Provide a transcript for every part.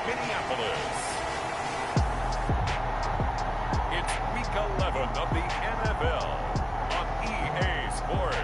Minneapolis. It's Week 11 of the NFL on EA Sports.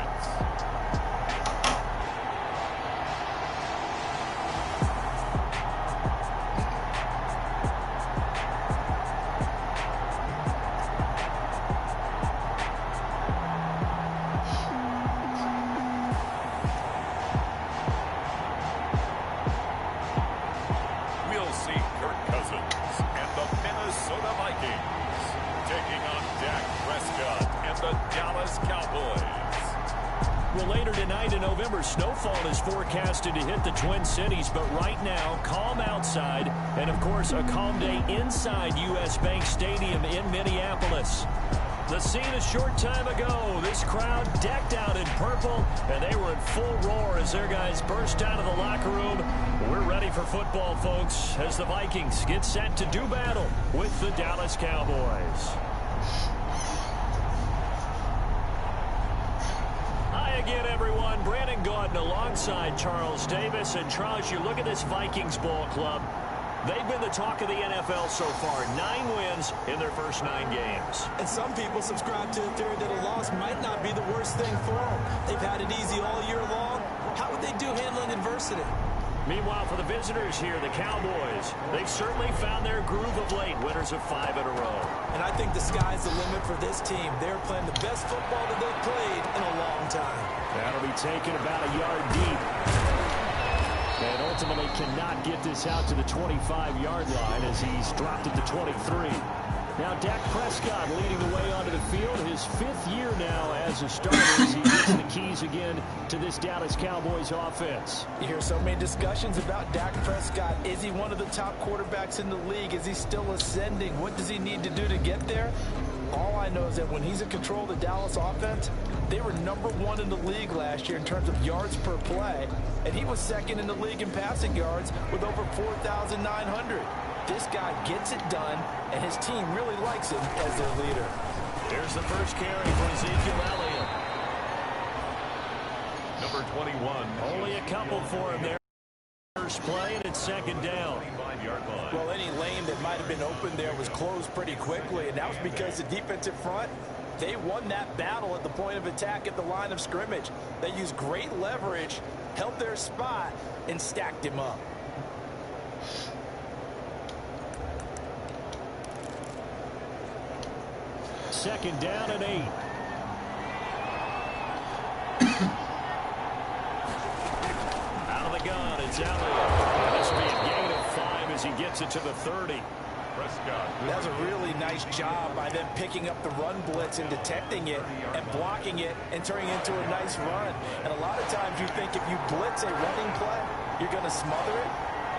VIKINGS taking on Dak Prescott and the Dallas Cowboys. Well, later tonight in November, snowfall is forecasted to hit the Twin Cities, but right now, calm outside, and of course, a calm day inside U.S. Bank Stadium in Minneapolis. The scene a short time ago, this crowd decked out in purple, and they were in full roar as their guys burst out of the locker room. We're ready for football, folks, as the Vikings get set to do battle with the Dallas Cowboys. Hi again, everyone. Brandon Gaudin alongside Charles Davis. And Charles, you look at this Vikings ball club. They've been the talk of the NFL so far. 9 wins in their first 9 games. And some people subscribe to the theory that a loss might not be the worst thing for them. They've had it easy all year long. How would they do handling adversity? Meanwhile, for the visitors here, the Cowboys, they've certainly found their groove of late, winners of 5 in a row. And I think the sky's the limit for this team. They're playing the best football that they've played in a long time. That'll be taken about a yard deep. And ultimately cannot get this out to the 25-yard line as he's dropped at the 23. Now Dak Prescott leading the way onto the field, his 5th year now as a starter as he gets the keys again to this Dallas Cowboys offense. You hear so many discussions about Dak Prescott. Is he one of the top quarterbacks in the league? Is he still ascending? What does he need to do to get there? All I know is that when he's in control of the Dallas offense, they were #1 in the league last year in terms of yards per play, and he was 2nd in the league in passing yards with over 4,900. This guy gets it done, and his team really likes him as their leader. Here's the first carry for Ezekiel Elliott. Number 21. Only a couple for him there. First play, and it's 2nd down. Well, any lane that might have been open there was closed pretty quickly, and that was because the defensive front, they won that battle at the point of attack at the line of scrimmage. They used great leverage, held their spot, and stacked him up. Second down and 8. Out of the gun, it's Elliott. This will be a gain of 5 as he gets it to the 30. Prescott. That was a really nice job by them picking up the run blitz and detecting it and blocking it and turning it into a nice run. And a lot of times you think if you blitz a running play, you're going to smother it.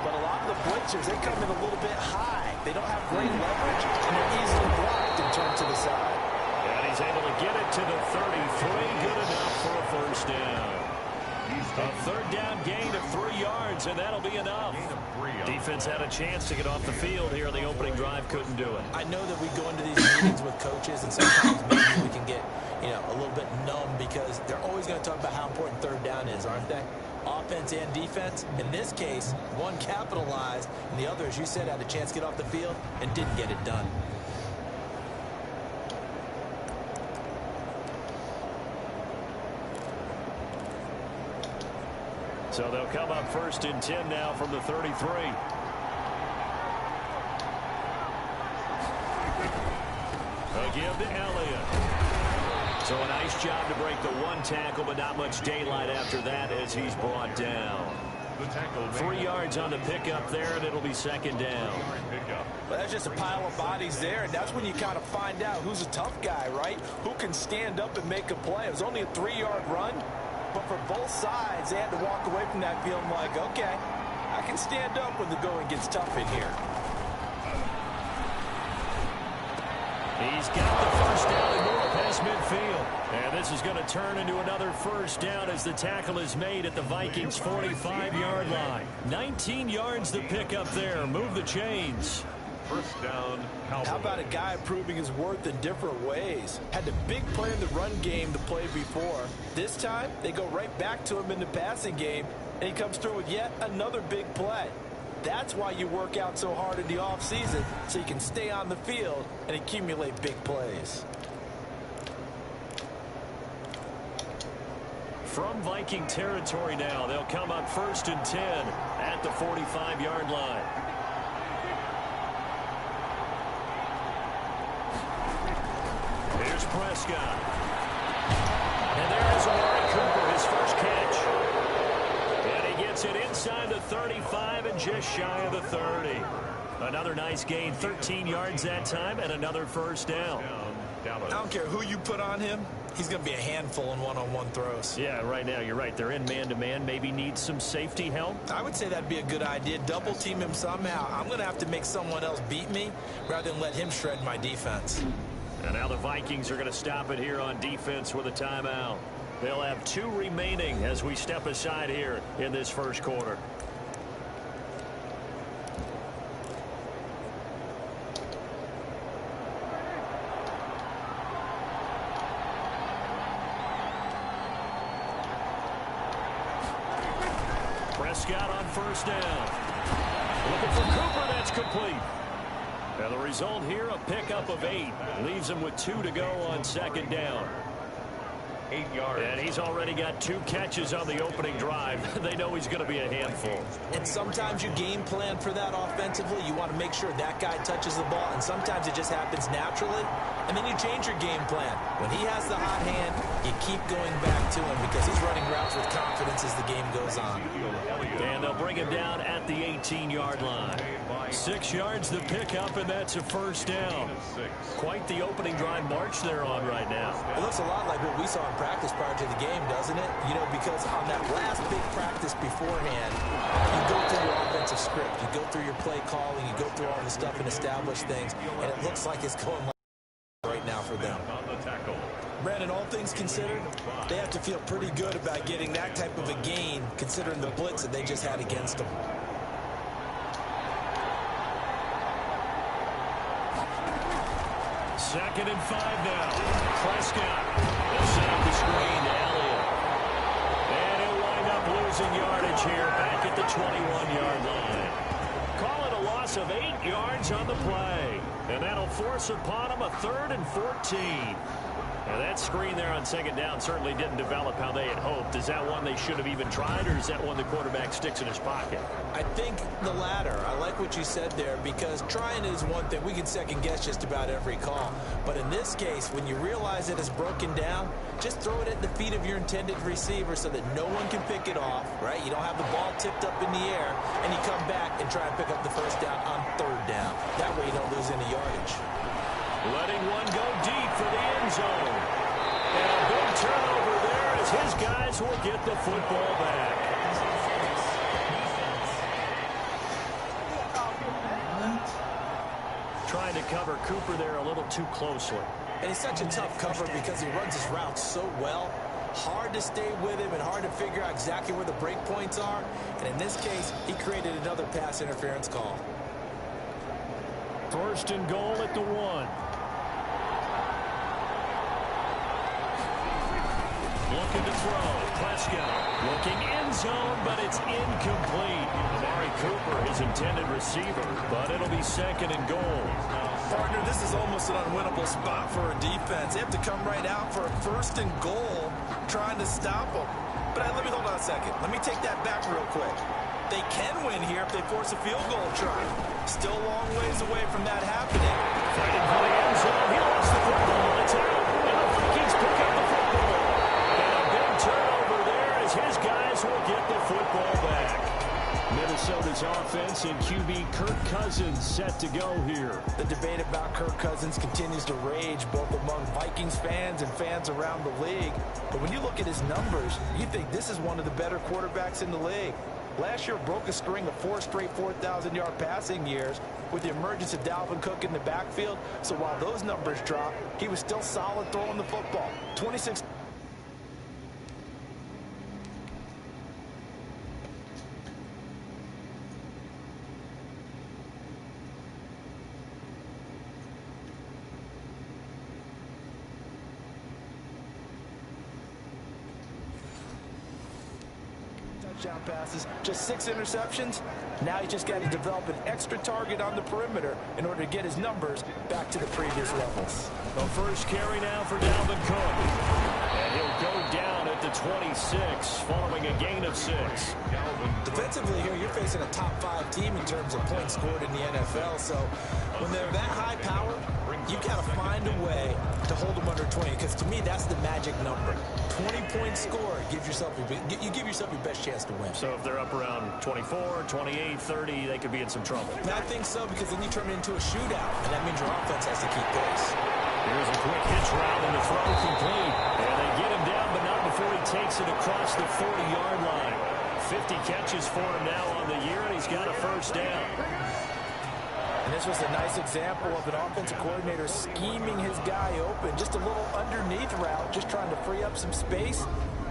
But a lot of the blitzers, they come in a little bit high. They don't have great leverage, and they're easily blocked and turned to the side. And he's able to get it to the 33. Good enough for a first down. A 3rd down gain of 3 yards, and that'll be enough. Defense had a chance to get off the field here in the opening drive, couldn't do it. I know that we go into these meetings with coaches, and sometimes maybe we can get, a little bit numb because they're always going to talk about how important 3rd down is, aren't they? Offense and defense. In this case, one capitalized, and the other, as you said, had a chance to get off the field and didn't get it done. So they'll come up 1st and 10 now from the 33. A give to Elliott. So a nice job to break the 1 tackle, but not much daylight after that as he's brought down. 3 yards on the pickup there, and it'll be 2nd down. Well, that's just a pile of bodies there, and that's when you kind of find out who's a tough guy, right? Who can stand up and make a play. It was only a 3-yard run, but for both sides, they had to walk away from that feeling like, okay, I can stand up when the going gets tough in here. He's got the first down and more past midfield. And this is going to turn into another first down as the tackle is made at the Vikings' 45-yard line. 19 yards to pick up there. Move the chains. First down, Cowboys. How about a guy proving his worth in different ways? Had the big play in the run game to play before. This time, they go right back to him in the passing game, and he comes through with yet another big play. That's why you work out so hard in the offseason, so you can stay on the field and accumulate big plays. From Viking territory now, they'll come up 1st and 10 at the 45-yard line. Here's Prescott. And there is Amari Cooper, his first catch. And he gets it inside the 35 and just shy of the 30. Another nice gain, 13 yards that time, and another first down. I don't care who you put on him. He's going to be a handful in one-on-one throws. Yeah, right now, you're right. They're in man-to-man. Maybe need some safety help. I would say that'd be a good idea. Double team him somehow. I'm going to have to make someone else beat me rather than let him shred my defense. And now the Vikings are going to stop it here on defense with a timeout. They'll have 2 remaining as we step aside here in this first quarter. Prescott on first down. Looking for Cooper. That's complete. And the result here, a pickup of 8. Leaves him with 2 to go on second down. 8 yards. And he's already got 2 catches on the opening drive. They know he's going to be a handful. And sometimes you game plan for that offensively. You want to make sure that guy touches the ball. And sometimes it just happens naturally. And then you change your game plan. When he has the hot hand, you keep going back to him because he's running routes with confidence as the game goes on. And they'll bring him down at the 18-yard line. 6 yards the pickup, and that's a first down. Quite the opening drive march they're on right now. It looks a lot like what we saw in practice prior to the game, doesn't it? You know, because on that last big practice beforehand, you go through your offensive script. You go through your play calling. You go through all the stuff and establish things. And it looks like it's going like right now for them. Brandon, all things considered, they have to feel pretty good about getting that type of a gain considering the blitz that they just had against them. Second and 5 now. Prescott. They'll set up the screen to Elliott. And he'll wind up losing yardage here back at the 21-yard line. Call it a loss of 8 yards on the play. And that'll force upon him a 3rd and 14. Now that screen there on second down certainly didn't develop how they had hoped. Is that one they should have even tried, or is that one the quarterback sticks in his pocket? I think the latter. I like what you said there because trying is one thing. We can second guess just about every call. But in this case, when you realize it is broken down, just throw it at the feet of your intended receiver so that no one can pick it off, right? You don't have the ball tipped up in the air, and you come back and try and pick up the first down on 3rd down. That way you don't lose any yardage. Letting one go deep for the end zone. And a big turnover there as his guys will get the football back. Trying to cover Cooper there a little too closely. And he's such a tough cover because he runs his routes so well. Hard to stay with him and hard to figure out exactly where the break points are. And in this case, he created another pass interference call. 1st and goal at the 1. Looking to throw. Prescott looking end zone, but it's incomplete. Amari Cooper, his intended receiver, but it'll be 2nd and goal. Partner, this is almost an unwinnable spot for a defense. They have to come right out for a 1st and goal trying to stop them. But let me hold on a second. Let me take that back real quick. They can win here if they force a field goal try. Still a long ways away from that happening. Fighting for the end zone. He lost the football. It's out. And the Vikings pick up the football. And a big turnover there as his guys will get the football back. Minnesota's offense and QB Kirk Cousins set to go here. The debate about Kirk Cousins continues to rage both among Vikings fans and fans around the league. But when you look at his numbers, you think this is one of the better quarterbacks in the league. Last year broke a string of 4 straight 4,000-yard passing years with the emergence of Dalvin Cook in the backfield. So while those numbers dropped, he was still solid throwing the football. 26. touchdown passes, just 6 interceptions. Now he's just got to develop an extra target on the perimeter in order to get his numbers back to the previous levels. The first carry now for Dalvin Cook. And he'll go down at the 26 following a gain of 6. Defensively here, you're facing a top 5 team in terms of points scored in the NFL. So when they're that high power, you've got to find a way to hold them under 20, because to me, that's the magic number. 20-point score gives yourself you give yourself your best chance to win. So if they're up around 24, 28, 30, they could be in some trouble. I think so, because then you turn it into a shootout, and that means your offense has to keep pace. Here's a quick hitch route, and the throw complete. And they get him down, but not before he takes it across the 40-yard line. 50 catches for him now on the year, and he's got a first down. And this was a nice example of an offensive coordinator scheming his guy open. Just a little underneath route, just trying to free up some space,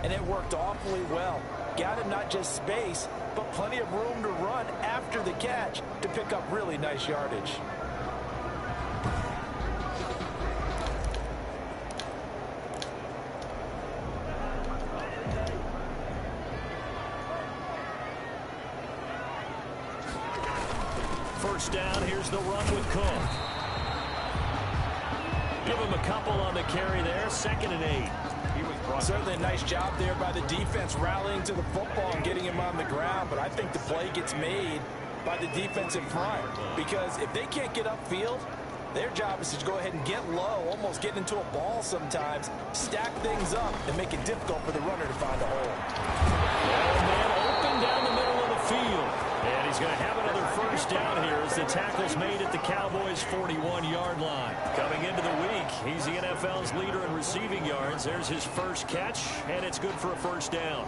and it worked awfully well. Got him not just space, but plenty of room to run after the catch to pick up really nice yardage. First down, here's the run with Cook. Give him a couple on the carry there, 2nd and 8. Certainly a nice job there by the defense rallying to the football and getting him on the ground, but I think the play gets made by the defense in front, because if they can't get upfield, their job is to go ahead and get low, almost get into a ball sometimes, stack things up, and make it difficult for the runner to find a hole. Oh, man, open down the middle of the field. And he's going to have another first down here as the tackle's made at the Cowboys' 41-yard line. Coming into the week, he's the NFL's leader in receiving yards. There's his first catch, and it's good for a first down.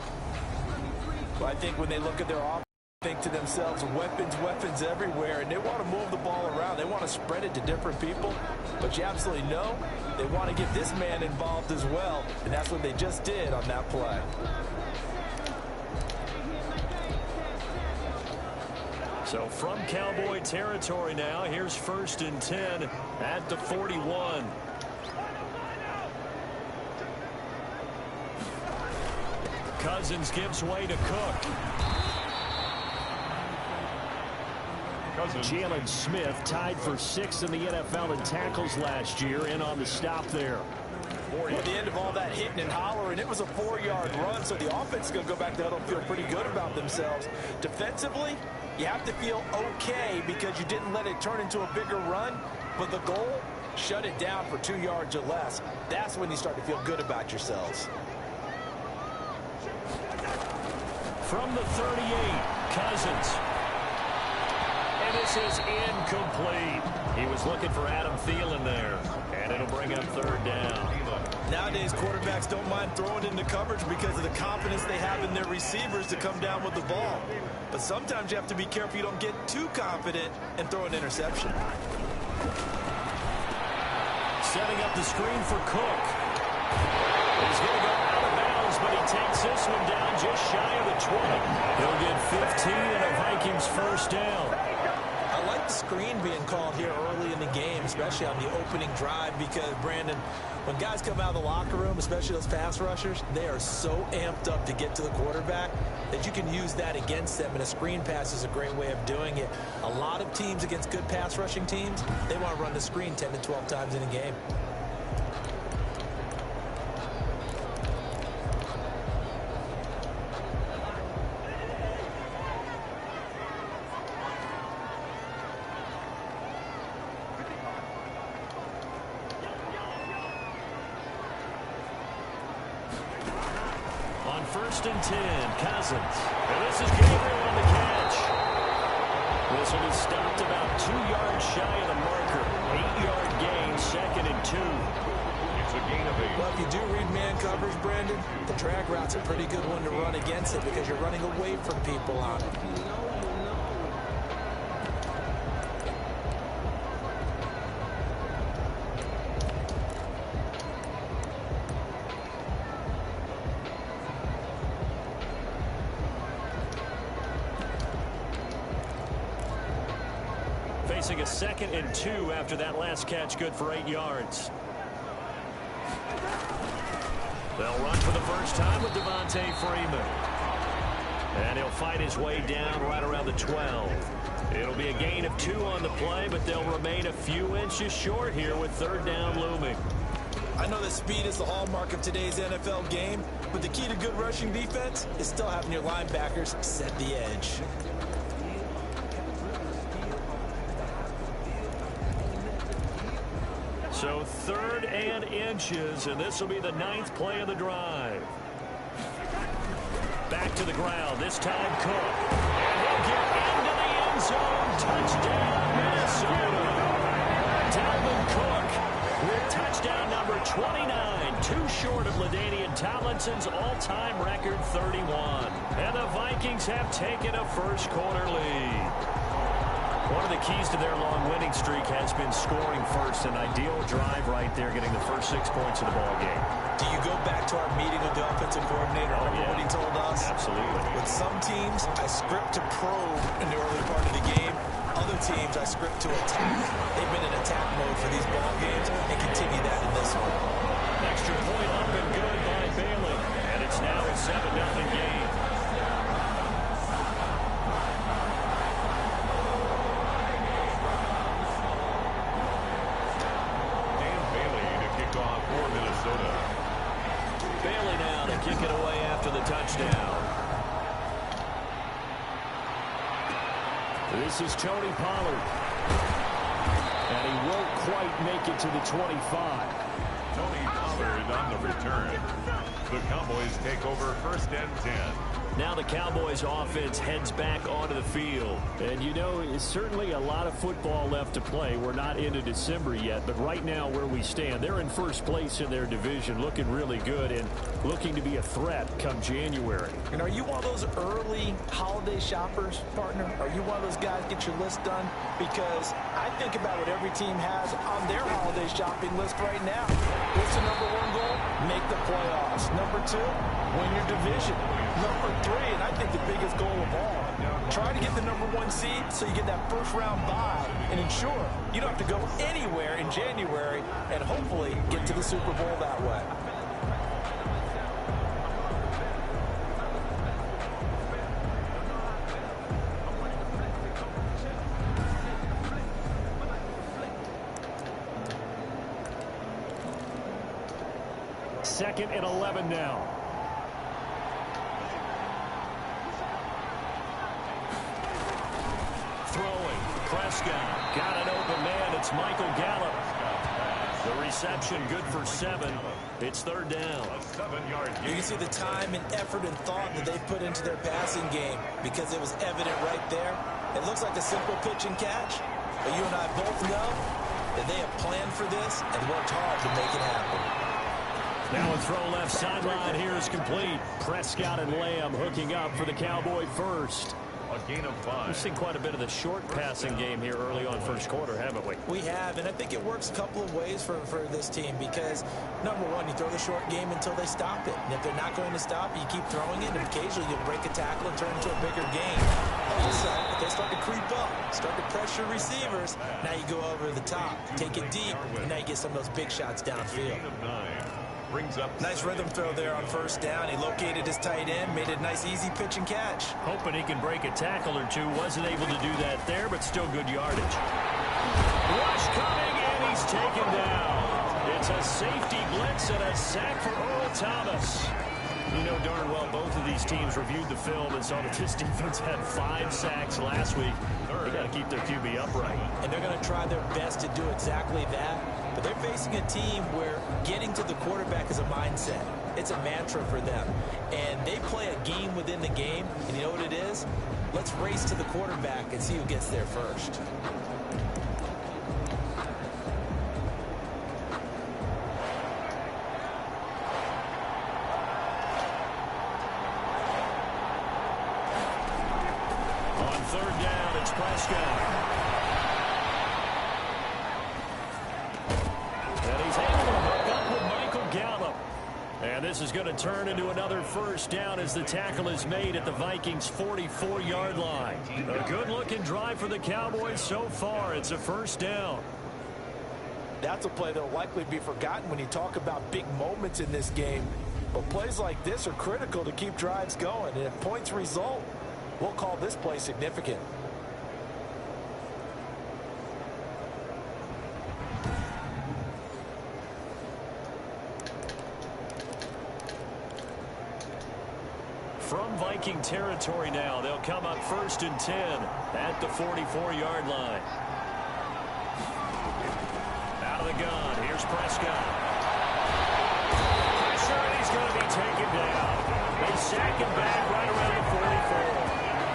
Well, I think when they look at their offense, they think to themselves, weapons everywhere, and they want to move the ball around. They want to spread it to different people, but you absolutely know they want to get this man involved as well, and that's what they just did on that play. So from Cowboy territory now, here's 1st and 10 at the 41. Cousins gives way to Cook. Jalen Smith tied for 6th in the NFL in tackles last year, in on the stop there. At the end of all that hitting and hollering, it was a 4-yard run, so the offense is going to go back to huddle and feel pretty good about themselves. Defensively, you have to feel okay because you didn't let it turn into a bigger run, but the goal, shut it down for 2 yards or less. That's when you start to feel good about yourselves. From the 38, Cousins. And this is incomplete. He was looking for Adam Thielen there, and it'll bring up 3rd down. Nowadays, quarterbacks don't mind throwing into coverage because of the confidence they have in their receivers to come down with the ball. But sometimes you have to be careful you don't get too confident and throw an interception. Setting up the screen for Cook. He's going to go out of bounds, but he takes this one down just shy of the 20. He'll get 15 and a Vikings first down. I like the screen being called here early in the game, especially on the opening drive, because, Brandon, when guys come out of the locker room, especially those pass rushers, they are so amped up to get to the quarterback that you can use that against them, and a screen pass is a great way of doing it. A lot of teams against good pass rushing teams, they want to run the screen 10 to 12 times in a game. On 1st and 10, Cousins. And this is Gabriel on the catch. This one is stopped about 2 yards shy of the marker. 8-yard gain, 2nd and 2. It's a gain of 8. Well, if you do read man coverage, Brandon, the drag route's a pretty good one to run against it because you're running away from people on it. Facing a 2nd and 2 after that last catch, good for 8 yards. They'll run for the first time with Devontae Freeman. And he'll fight his way down right around the 12. It'll be a gain of 2 on the play, but they'll remain a few inches short here with third down looming. I know that speed is the hallmark of today's NFL game, but the key to good rushing defense is still having your linebackers set the edge. So 3rd and inches, and this will be the 9th play of the drive. Back to the ground, this time Cook. And he'll get into the end zone. Touchdown, Minnesota. Dalvin Cook with touchdown number 29. Too short of LaDainian Tomlinson's all-time record 31. And the Vikings have taken a first-quarter lead. One of the keys to their long winning streak has been scoring first. An ideal drive right there, getting the first 6 points of the ball game. Do you go back to our meeting with the offensive coordinator? Remember what he told us? Absolutely. With some teams, I script to probe in the early part of the game. Other teams, I script to attack. They've been in attack mode for these ball games and continue that in this one. Extra point up and good by Bailey. And it's now a 7-0 game. Bailey now to kick it away after the touchdown. This is Tony Pollard. And he won't quite make it to the 25. Tony Pollard on the return. The Cowboys take over 1st and 10. Now the Cowboys offense heads back onto the field. And you know, it's certainly a lot of football left to play. We're not into December yet, but right now where we stand, they're in first place in their division, looking really good and looking to be a threat come January. And are you one of those early holiday shoppers, partner? Are you one of those guys get your list done? Because I think about what every team has on their holiday shopping list right now. What's the number 1 goal? Make the playoffs. Number 2, win your division. Number 3, and I think the biggest goal of all, try to get the number 1 seed so you get that first-round bye and ensure you don't have to go anywhere in January and hopefully get to the Super Bowl that way. Second and 11 now. Throwing. Prescott got an open man. It's Michael Gallup. The reception good for 7. It's 3rd down. A 7-yard gain. You can see the time and effort and thought that they put into their passing game because it was evident right there. It looks like a simple pitch and catch, but you and I both know that they have planned for this and worked hard to make it happen. Now a throw left sideline here is complete. Prescott and Lamb hooking up for the Cowboy first. A gain of 5. We've seen quite a bit of the short passing game here early on first quarter, haven't we? We have, and I think it works a couple of ways for this team because, number 1, you throw the short game until they stop it. And if they're not going to stop, you keep throwing it, and occasionally you'll break a tackle and turn into a bigger game. Also, if they start to creep up, start to pressure receivers, now you go over the top, take it deep, and now you get some of those big shots downfield. Gain of 9. Brings up Nice rhythm throw there on first down. He located his tight end, made it a nice easy pitch and catch. Hoping he can break a tackle or two. Wasn't able to do that there, but still good yardage. Rush coming, and he's taken down. It's a safety blitz and a sack for Earl Thomas. You know darn well both of these teams reviewed the film and saw that this defense had 5 sacks last week. They got to keep their QB upright. And they're going to try their best to do exactly that. But they're facing a team where getting to the quarterback is a mindset. It's a mantra for them. And they play a game within the game. And you know what it is? Let's race to the quarterback and see who gets there first. On 3rd down, it's Prescott. And he's able to hook up with Michael Gallup. And this is going to turn into another first down as the tackle is made at the Vikings' 44-yard line. A good-looking drive for the Cowboys so far. It's a first down. That's a play that will likely be forgotten when you talk about big moments in this game. But plays like this are critical to keep drives going. And if points result, we'll call this play significant. From Viking territory now, they'll come up 1st and 10 at the 44-yard line. Out of the gun, here's Prescott. Pressure, and he's going to be taken down. They sack him back right around the 44.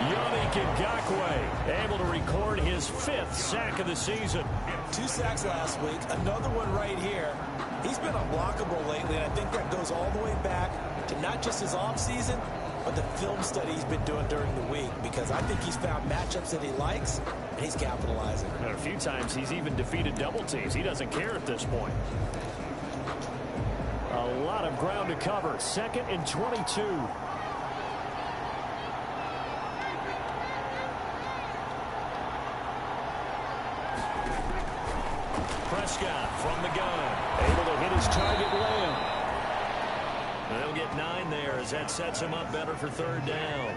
Yannick Ngakoue able to record his 5th sack of the season. 2 sacks last week, another one right here. He's been unblockable lately, and I think that goes all the way back to not just his offseason, but the film study he's been doing during the week, because I think he's found matchups that he likes, and he's capitalizing. And a few times he's even defeated double teams. He doesn't care at this point. A lot of ground to cover. 2nd and 22. Prescott from the gun, able to hit his target Lamb. They'll get 9 there as that sets him up better for 3rd down.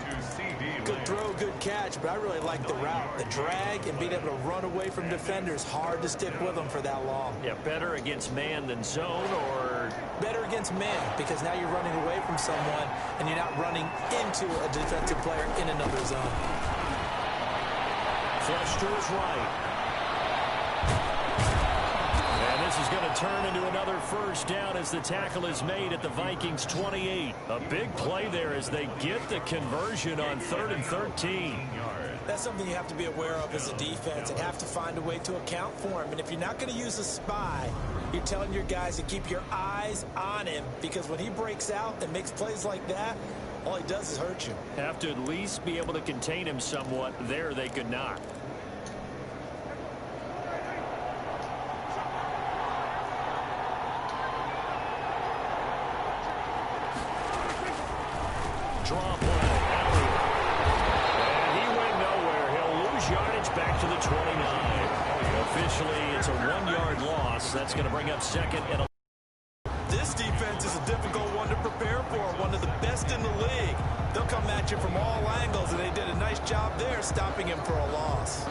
Good throw, good catch, but I really like the route. The drag and being able to run away from defenders, hard to stick with them for that long. Yeah, better against man than zone, or better against man, because now you're running away from someone and you're not running into a defensive player in another zone. Flush to his right. This is going to turn into another 1st down as the tackle is made at the Vikings 28. A big play there as they get the conversion on 3rd and 13. That's something you have to be aware of as a defense and have to find a way to account for him. And if you're not going to use a spy, you're telling your guys to keep your eyes on him, because when he breaks out and makes plays like that, all he does is hurt you. Have to at least be able to contain him somewhat. There they could not. Draw play. And he went nowhere. He'll lose yardage back to the 29. Officially, it's a 1-yard loss. That's going to bring up 2nd and 11. This defense is a difficult one to prepare for. One of the best in the league. They'll come at you from all angles, and they did a nice job there stopping him for a loss.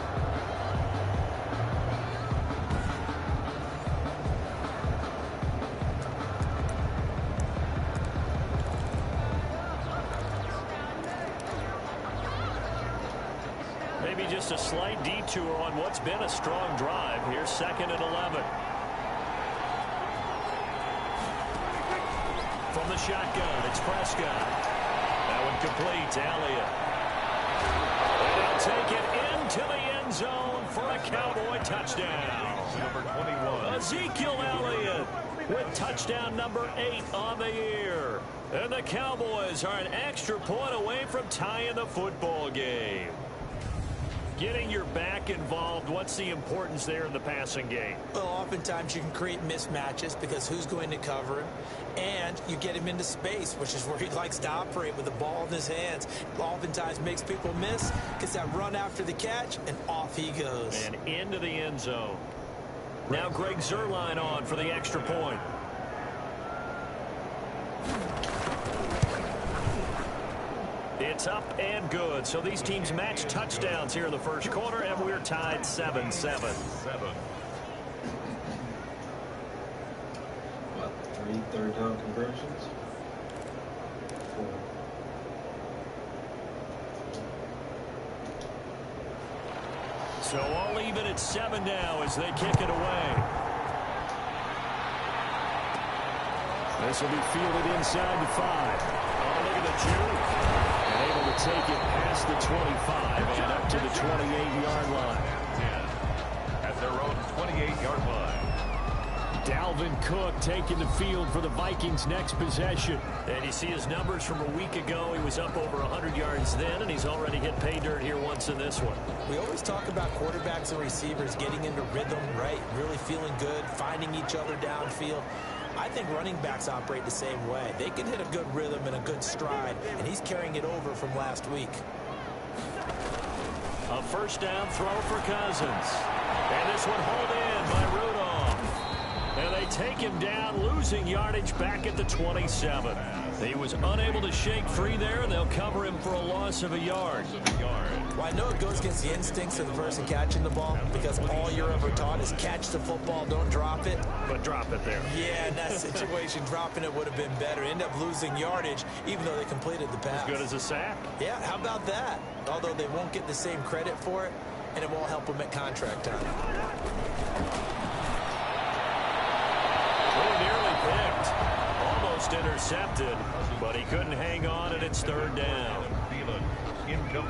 Maybe just a slight detour on what's been a strong drive. Here's 2nd and 11. From the shotgun, it's Prescott. That one complete to Elliott. And they'll take it into the end zone for a Cowboy touchdown. Number 21. Ezekiel Elliott with touchdown number 8 on the year. And the Cowboys are an extra point away from tying the football game. Getting your back involved, what's the importance there in the passing game? Well, oftentimes you can create mismatches because who's going to cover him, and you get him into space, which is where he likes to operate with the ball in his hands. Oftentimes makes people miss, gets that run after the catch, and off he goes. And into the end zone. Now Greg Zuerlein on for the extra point. It's up and good. So these teams match touchdowns here in the first quarter, and we're tied 7-7. What, 3 third-down conversions? 4. So all even at 7 now as they kick it away. This will be fielded inside the 5. Oh, look at the juke. And able to take it past the 25 and up to the 28-yard line. At their own 28-yard line. Dalvin Cook taking the field for the Vikings' next possession. And you see his numbers from a week ago. He was up over 100 yards then, and he's already hit pay dirt here once in this one. We always talk about quarterbacks and receivers getting into rhythm, right? Really feeling good, finding each other downfield. I think running backs operate the same way. They can hit a good rhythm and a good stride, and he's carrying it over from last week. A first down throw for Cousins. And this one hauled in by Rudolph. take him down, losing yardage back at the 27. He was unable to shake free there, and they'll cover him for a loss of a yard. Well, I know it goes against the instincts of the person catching the ball because all you're ever taught is catch the football, don't drop it. But drop it there. Yeah, in that situation, dropping it would have been better. End up losing yardage, even though they completed the pass. As good as a sack. Yeah, how about that? Although they won't get the same credit for it, and it won't help them at contract time. Nearly picked. Almost intercepted, but he couldn't hang on, and it's third down.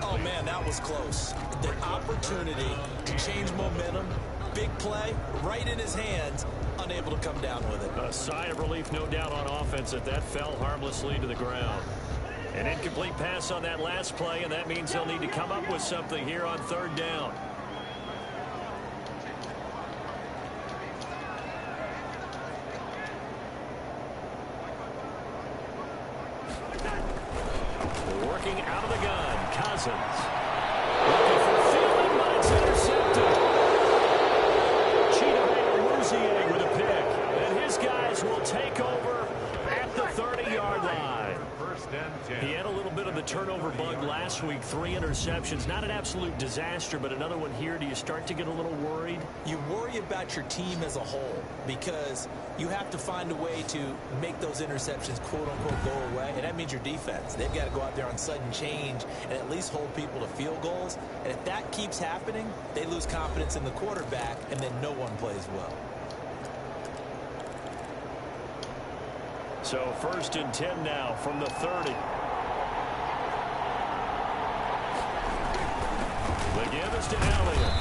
Oh, man, that was close. The opportunity to change momentum, big play, right in his hands, unable to come down with it. A sigh of relief, no doubt, on offense that fell harmlessly to the ground. An incomplete pass on that last play, and that means they'll need to come up with something here on third down. Working out of the gun, Cousins. Looking for fielding, but it's intercepted. Chidobe with a pick, and his guys will take over at the 30-yard line. He had a little bit of the turnover bug last week, 3 interceptions. Not an absolute disaster, but another one here. Do you start to get a little worried? You worry about your team as a whole because you have to find a way to make those interceptions, quote-unquote, go away, and that means your defense. They've got to go out there on sudden change and at least hold people to field goals. And if that keeps happening, they lose confidence in the quarterback, and then no one plays well. So 1st and 10 now from the 30. The give is to Elliott.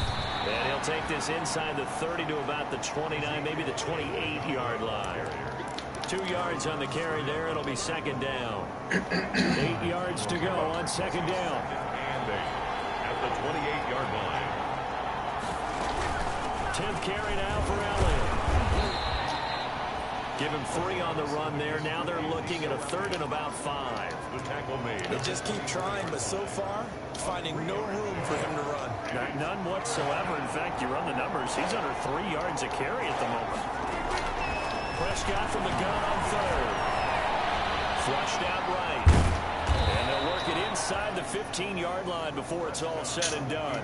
And he'll take this inside the 30 to about the 29, maybe the 28-yard line. 2 yards on the carry there. It'll be second down. 8 yards to go on second down. And at the 28-yard line. 10th carry now for Elliott. Give him 3 on the run there. Now they're looking at a 3rd and about 5. The tackle made. They just keep trying, but so far, finding no room for him to run. None whatsoever. In fact, you run the numbers. He's under 3 yards a carry at the moment. Prescott from the gun on 3rd. Flushed out right. And they'll work it inside the 15-yard line before it's all said and done.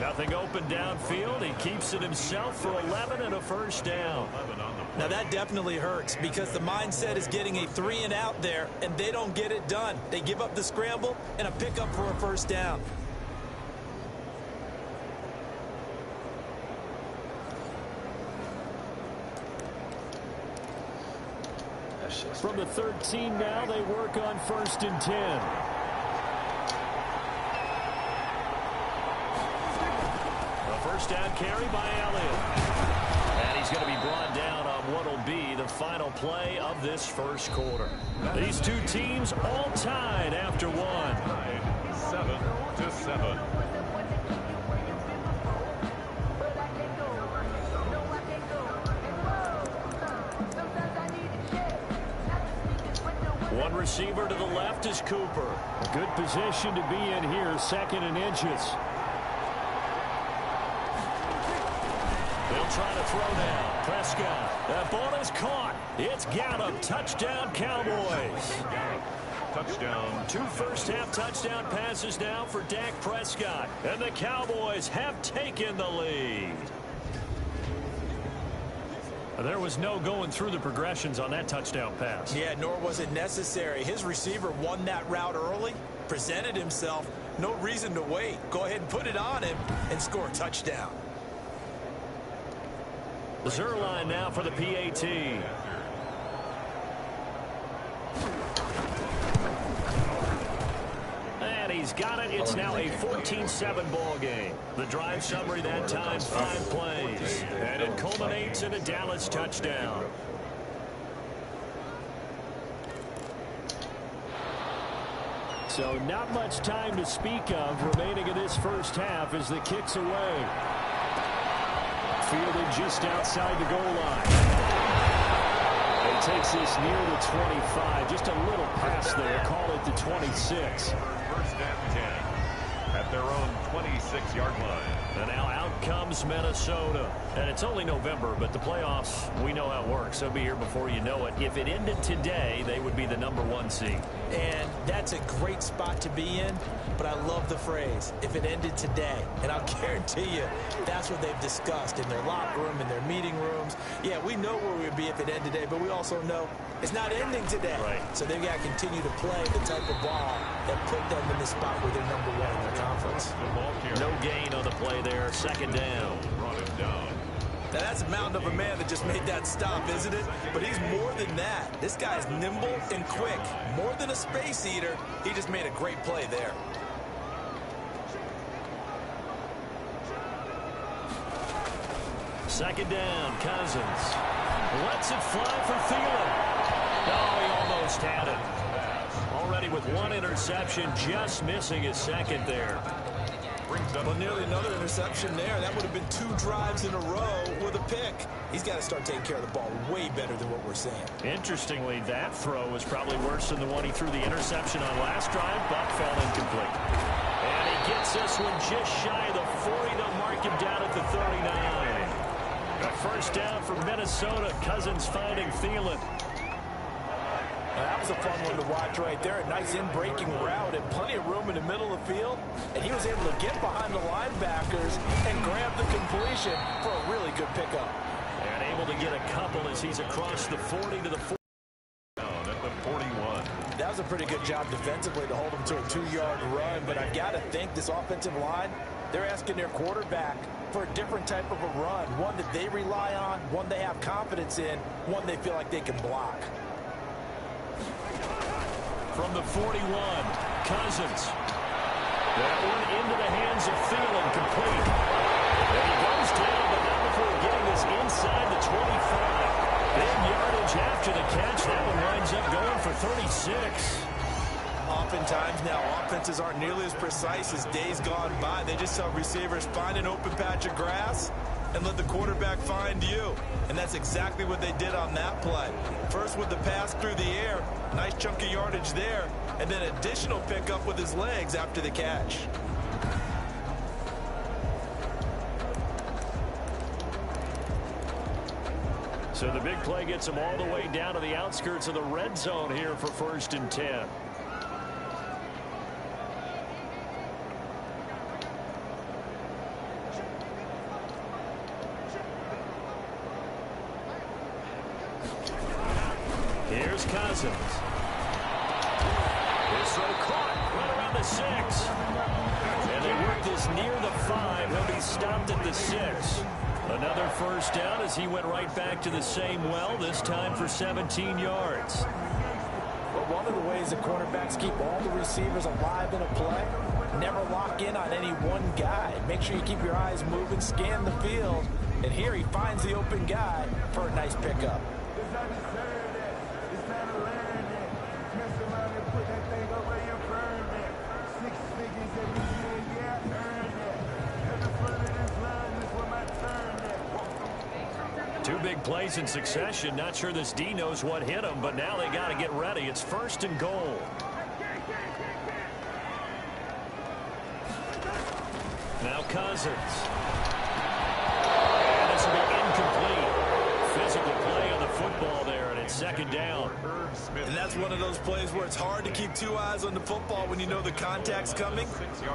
Nothing open downfield. He keeps it himself for 11 and a first down. Now that definitely hurts because the mindset is getting a 3 and out there, and they don't get it done. They give up the scramble and a pickup for a first down. From the 13 now, they work on 1st and 10. First down carry by Elliott. And he's going to be brought down on what will be the final play of this first quarter. These two teams all tied after 1. 7-7. One receiver to the left is Cooper. A good position to be in here, 2nd and inches. They'll try to throw down. Prescott. That ball is caught. It's Gallup. Touchdown, Cowboys. Touchdown. 2 first-half touchdown passes now for Dak Prescott. And the Cowboys have taken the lead. There was no going through the progressions on that touchdown pass. Yeah, nor was it necessary. His receiver won that route early, presented himself. No reason to wait. Go ahead and put it on him and score a touchdown. The Zerline now for the PAT. And he's got it. It's now a 14-7 ball game. The drive summary that time, 5 plays. And it culminates in a Dallas touchdown. So not much time to speak of remaining in this first half as the kick's away. Fielded just outside the goal line. He takes this near the 25. Just a little pass there. Call it the 26. First and 10 at their own 26-yard line. And now out comes Minnesota. And it's only November, but the playoffs, we know how it works. They'll be here before you know it. If it ended today, they would be the #1 seed. And that's a great spot to be in, but I love the phrase, if it ended today. And I'll guarantee you, that's what they've discussed in their locker room, in their meeting rooms. Yeah, we know where we would be if it ended today, but we also know it's not ending today. Right. So they've got to continue to play the type of ball that put them in the spot where they're #1 in their conference. No gain on the play there. Second down. Brought him down. Now, that's a mountain of a man that just made that stop, isn't it? But he's more than that. This guy's nimble and quick. More than a space eater, he just made a great play there. Second down, Cousins. Lets it fly for Thielen. Oh, he almost had it. Already with one interception, just missing his second there. Well, nearly another interception there. That would have been 2 drives in a row with a pick. He's got to start taking care of the ball way better than what we're seeing. Interestingly, that throw was probably worse than the one he threw the interception on last drive, but fell incomplete. And he gets this one just shy of the 40. They'll mark him down at the 39. A first down for Minnesota. Cousins finding Thielen. That was a fun one to watch right there. A nice in-breaking route and plenty of room in the middle of the field. And he was able to get behind the linebackers and grab the completion for a really good pickup. And able to get a couple as he's across the 40 to the 40. Down at the 41. That was a pretty good job defensively to hold him to a 2-yard run. But I've got to think this offensive line, they're asking their quarterback for a different type of a run. One that they rely on, one they have confidence in, one they feel like they can block. From the 41, Cousins. That one into the hands of Thielen, complete. And he goes down, but not before getting this inside the 25. Big yardage after the catch. That one winds up going for 36. Oftentimes now, offenses aren't nearly as precise as days gone by. They just tell receivers, find an open patch of grass and let the quarterback find you. And that's exactly what they did on that play. First with the pass through the air, nice chunk of yardage there, and then additional pickup with his legs after the catch. So the big play gets him all the way down to the outskirts of the red zone here for 1st and 10. Here's Cousins. This throw caught right around the 6. And they work this near the 5. He'll be stopped at the 6. Another first down as he went right back to the same well, this time for 17 yards. Well, one of the ways the quarterbacks keep all the receivers alive in a play, never lock in on any one guy. Make sure you keep your eyes moving, scan the field, and here he finds the open guy for a nice pickup. Two big plays in succession. Not sure this D knows what hit him, but now they got to get ready. It's 1st and goal. Now Cousins. And this will be incomplete. Physical play on the football there, and it's 2nd down. And that's one of those plays where it's hard to keep 2 eyes on the football when you know the contact's coming,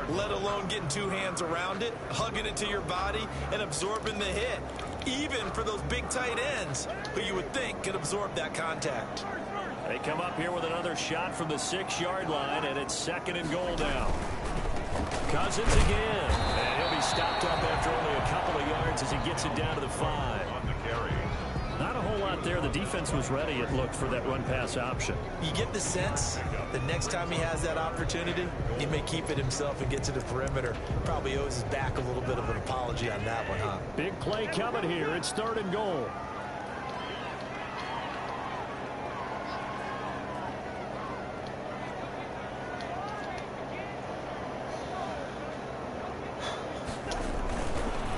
let alone getting 2 hands around it, hugging it to your body, and absorbing the hit. Even for those big tight ends who you would think could absorb that contact. They come up here with another shot from the 6-yard line, and it's 2nd and goal now. Cousins again. And he'll be stopped up after only a couple of yards as he gets it down to the 5. On the carry. Not a whole lot there. The defense was ready, it looked, for that run-pass option. You get the sense that next time he has that opportunity, he may keep it himself and get to the perimeter. Probably owes his back a little bit of an apology on that one, huh? Big play coming here. It's 3rd and goal.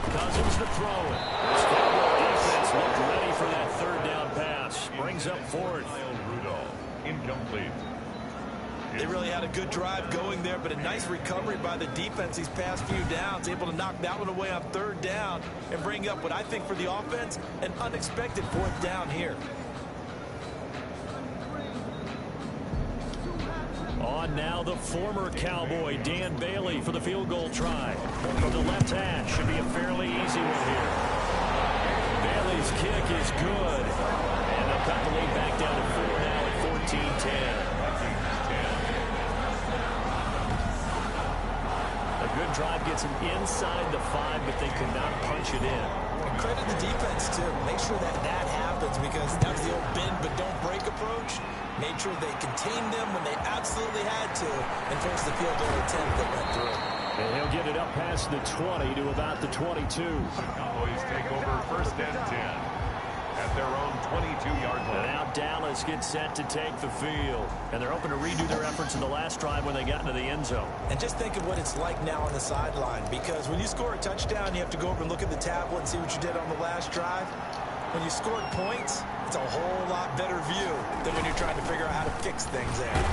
Cousins to throw it. This Cowboy defense looked ready for that 3rd down pass. Brings up 4th. Rudolph. Incomplete. They really had a good drive going there, but a nice recovery by the defense these past few downs, able to knock that one away on 3rd down and bring up what I think for the offense, an unexpected 4th down here. On now, the former Cowboy, Dan Bailey, for the field goal try. From the left hash, should be a fairly easy one here. Bailey's kick is good. And they'll cut the lead back down to 4 now at 14-10. A good drive gets them inside the 5, but they could not punch it in. And credit the defense, too. Make sure that happens, because that was the old bend but don't break approach. Made sure they contained them when they absolutely had to and forced the field goal attempt that went through. And he'll get it up past the 20 to about the 22. Cowboys take over 1st and 10 at their own 22-yard line. And now Dallas gets set to take the field. And they're hoping to redo their efforts in the last drive when they got into the end zone. And just think of what it's like now on the sideline, because when you score a touchdown, you have to go over and look at the tablet and see what you did on the last drive. When you scored points, it's a whole lot better view than when you're trying to figure out how to fix things there.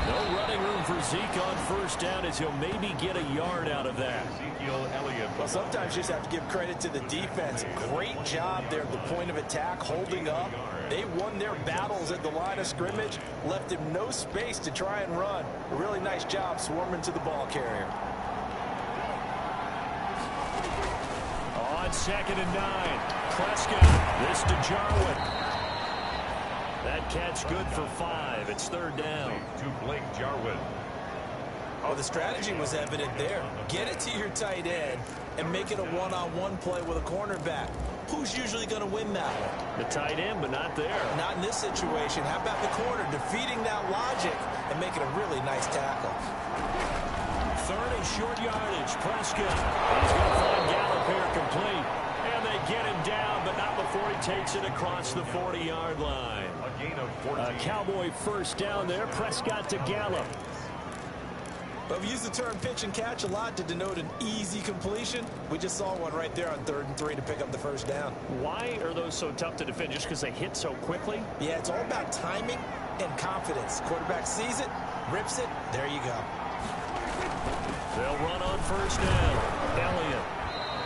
No running room for Zeke on 1st down, as he'll maybe get a yard out of that. Ezekiel Elliott. Well, sometimes you just have to give credit to the defense. Great job there at the point of attack, holding up. They won their battles at the line of scrimmage, left him no space to try and run. A really nice job swarming to the ball carrier. On 2nd and 9, Prescott, this to Jarwin. That catch good for 5. It's 3rd down. To Blake Jarwin. Oh, the strategy was evident there. Get it to your tight end and make it a one-on-one play with a cornerback. Who's usually going to win that one? The tight end, but not there. Not in this situation. How about the corner defeating that logic and making a really nice tackle? 3rd and short yardage. Prescott. He's going to find Gallup here complete. And they get him down, but not before he takes it across the 40-yard line. A gain of 14. A Cowboy 1st down there. Prescott to Gallup. But we use the term pitch and catch a lot to denote an easy completion. We just saw one right there on 3rd and 3 to pick up the 1st down. Why are those so tough to defend? Just because they hit so quickly? Yeah, it's all about timing and confidence. Quarterback sees it, rips it, there you go. They'll run on 1st down. Elliott.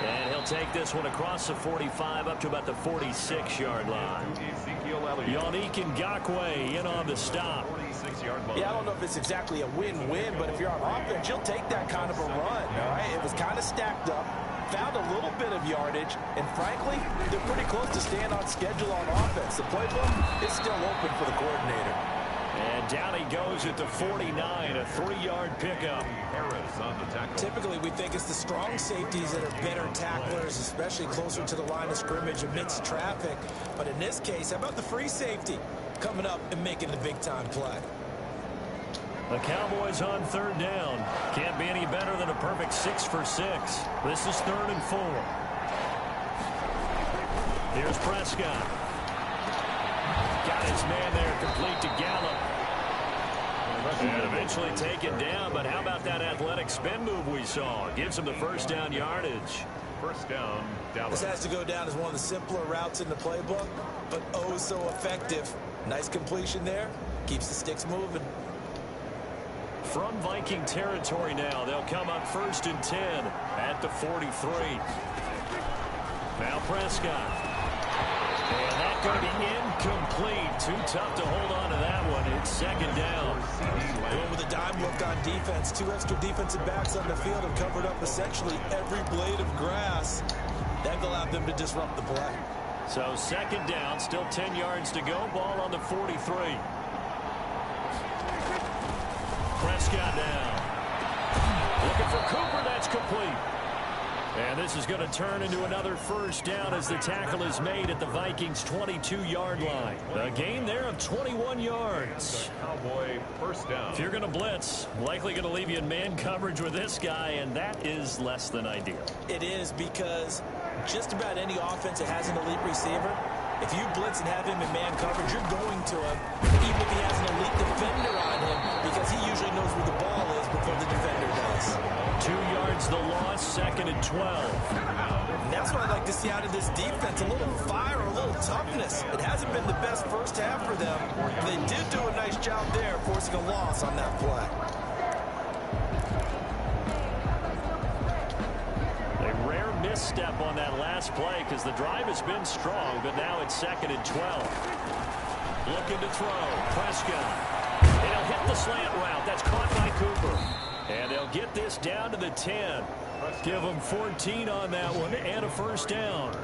And he'll take this one across the 45 up to about the 46-yard line. Ezekiel Elliott. Yannick Ngakoue in on the stop. 46-yard line. Yeah, I don't know if it's exactly a win-win, but if you're on offense, you'll take that kind of a run, all right? It was kind of stacked up, found a little bit of yardage, and frankly, they're pretty close to staying on schedule on offense. The playbook is still open for the coordinator. And down he goes at the 49, a 3-yard pickup. Harris on the tackle. Typically, we think it's the strong safeties that are better tacklers, especially closer to the line of scrimmage amidst traffic. But in this case, how about the free safety coming up and making the big-time play? The Cowboys on 3rd down. Can't be any better than a perfect 6 for 6. This is 3rd and 4. Here's Prescott. Got his man there, complete to Gallup. And eventually taken down, but how about that athletic spin move we saw? Gives him the 1st down yardage. 1st down, Dallas. This has to go down as one of the simpler routes in the playbook, but oh so effective. Nice completion there. Keeps the sticks moving. From Viking territory now, they'll come up 1st and 10 at the 43. Now Prescott. And that's going to be incomplete. Too tough to hold on to that one. It's 2nd down. Going with a dime look on defense. 2 extra defensive backs on the field and covered up essentially every blade of grass. That allowed them to disrupt the play. So 2nd down, still 10 yards to go. Ball on the 43. Prescott down. Looking for Cooper. That's complete. And this is going to turn into another 1st down as the tackle is made at the Vikings' 22-yard line. A gain there of 21 yards. Cowboy 1st down. If you're going to blitz, likely going to leave you in man coverage with this guy, and that is less than ideal. It is, because just about any offense that has an elite receiver, if you blitz and have him in man coverage, you're going to him, even if he has an elite defender on him, because he usually knows where the ball is before the defender does. 2 yards the loss, 2nd and 12. And that's what I like to see out of this defense? A little fire, a little toughness. It hasn't been the best first half for them. They did do a nice job there, forcing a loss on that play. A rare misstep on that last play because the drive has been strong, but now it's 2nd and 12. Looking to throw. Prescott. And he'll hit the slant route. That's caught by Cooper. And they'll get this down to the 10. Give them 14 on that one and a first down.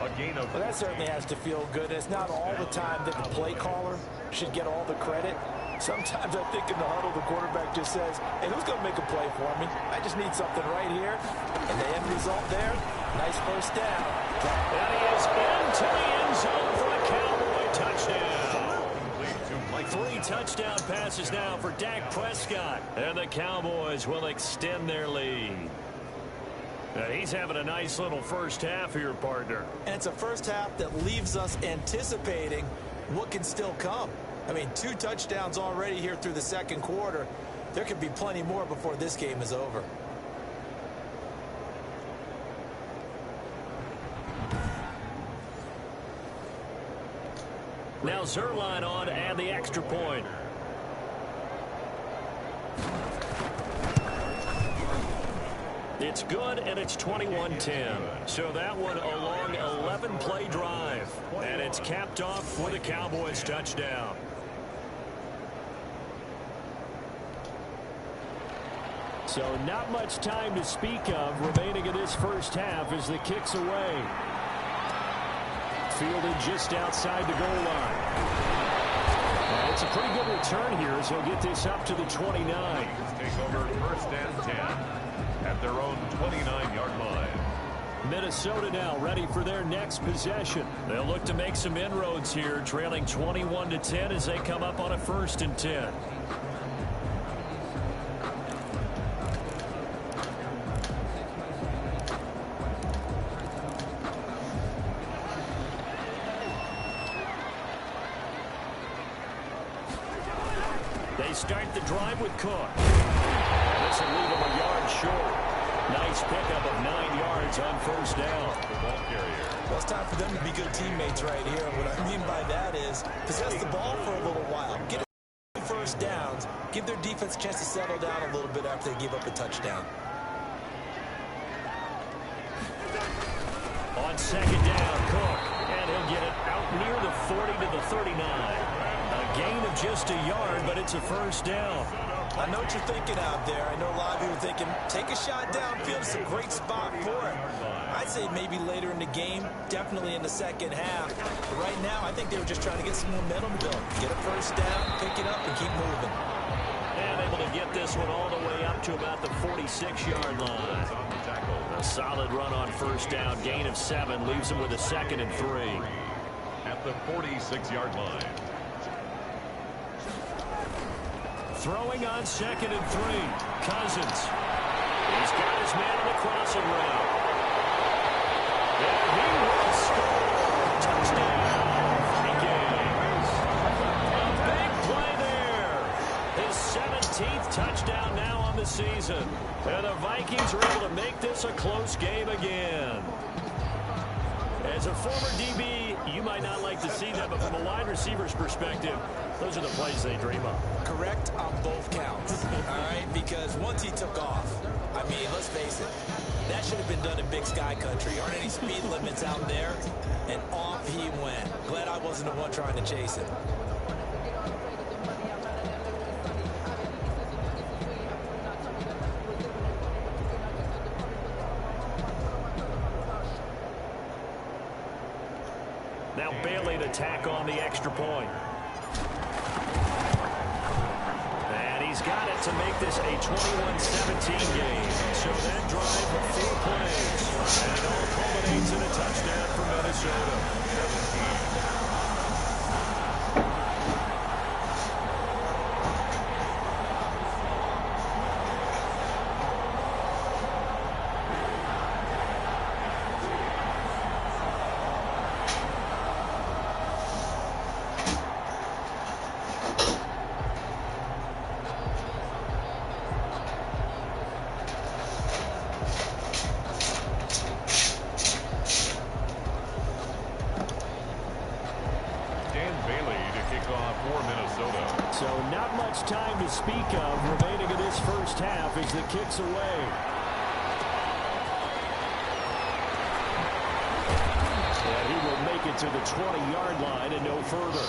A gain of... Well, that certainly has to feel good. It's not all the time that the play caller should get all the credit. Sometimes I think in the huddle, the quarterback just says, hey, who's going to make a play for me? I just need something right here. And the end result there, nice first down. And he is into the end zone for a Cowboy touchdown. 3 touchdown passes now for Dak Prescott. And the Cowboys will extend their lead. Now, he's having a nice little first half here, partner. And it's a first half that leaves us anticipating what can still come. I mean, 2 touchdowns already here through the second quarter. There could be plenty more before this game is over. Now Zerline on to add the extra point. It's good, and it's 21-10. So that one a long 11-play drive. And it's capped off with a Cowboys touchdown. So not much time to speak of remaining in this first half as the kick's away. Fielded just outside the goal line. And it's a pretty good return here as he'll get this up to the 29. Take over 1st and 10 at their own 29-yard line. Minnesota now ready for their next possession. They'll look to make some inroads here, trailing 21-10 as they come up on a 1st and 10. They start the drive with Cook. This will leave him a yard short. Nice pickup of 9 yards on first down. The ball carrier. Well, it's time for them to be good teammates right here. What I mean by that is possess the ball for a little while. Get first downs. Give their defense a chance to settle down a little bit after they give up a touchdown. On 2nd down, Cook. And he'll get it out near the 40 to the 39. A gain of just a yard, but it's a first down. I know what you're thinking out there. I know a lot of you are thinking, take a shot downfield. It's a great spot for it. I'd say maybe later in the game, definitely in the second half. But right now, I think they were just trying to get some momentum built. Get a first down, pick it up, and keep moving. And able to get this one all the way up to about the 46-yard line. A solid run on first down. Gain of 7 leaves him with a 2nd and 3. At the 46-yard line. Throwing on 2nd and 3. Cousins. He's got his man on the crossing route. And he will score. Touchdown, Vikings. A big play there. His 17th touchdown now on the season. And the Vikings are able to make this a close game again. As a former DB, you might not like to see that, but from a wide receiver's perspective, those are the plays they dream of. Correct on both counts, all right? Because once he took off, I mean, let's face it, that should have been done in Big Sky Country. Aren't any speed limits out there? And off he went. Glad I wasn't the one trying to chase him. Now Bailey to tack on the extra point. And he's got it to make this a 21-17 game. So that drive of 4 plays. And it all culminates in a touchdown for Minnesota. kickoff for Minnesota. So not much time to speak of remaining in this first half as the kick's away. And he will make it to the 20-yard line and no further.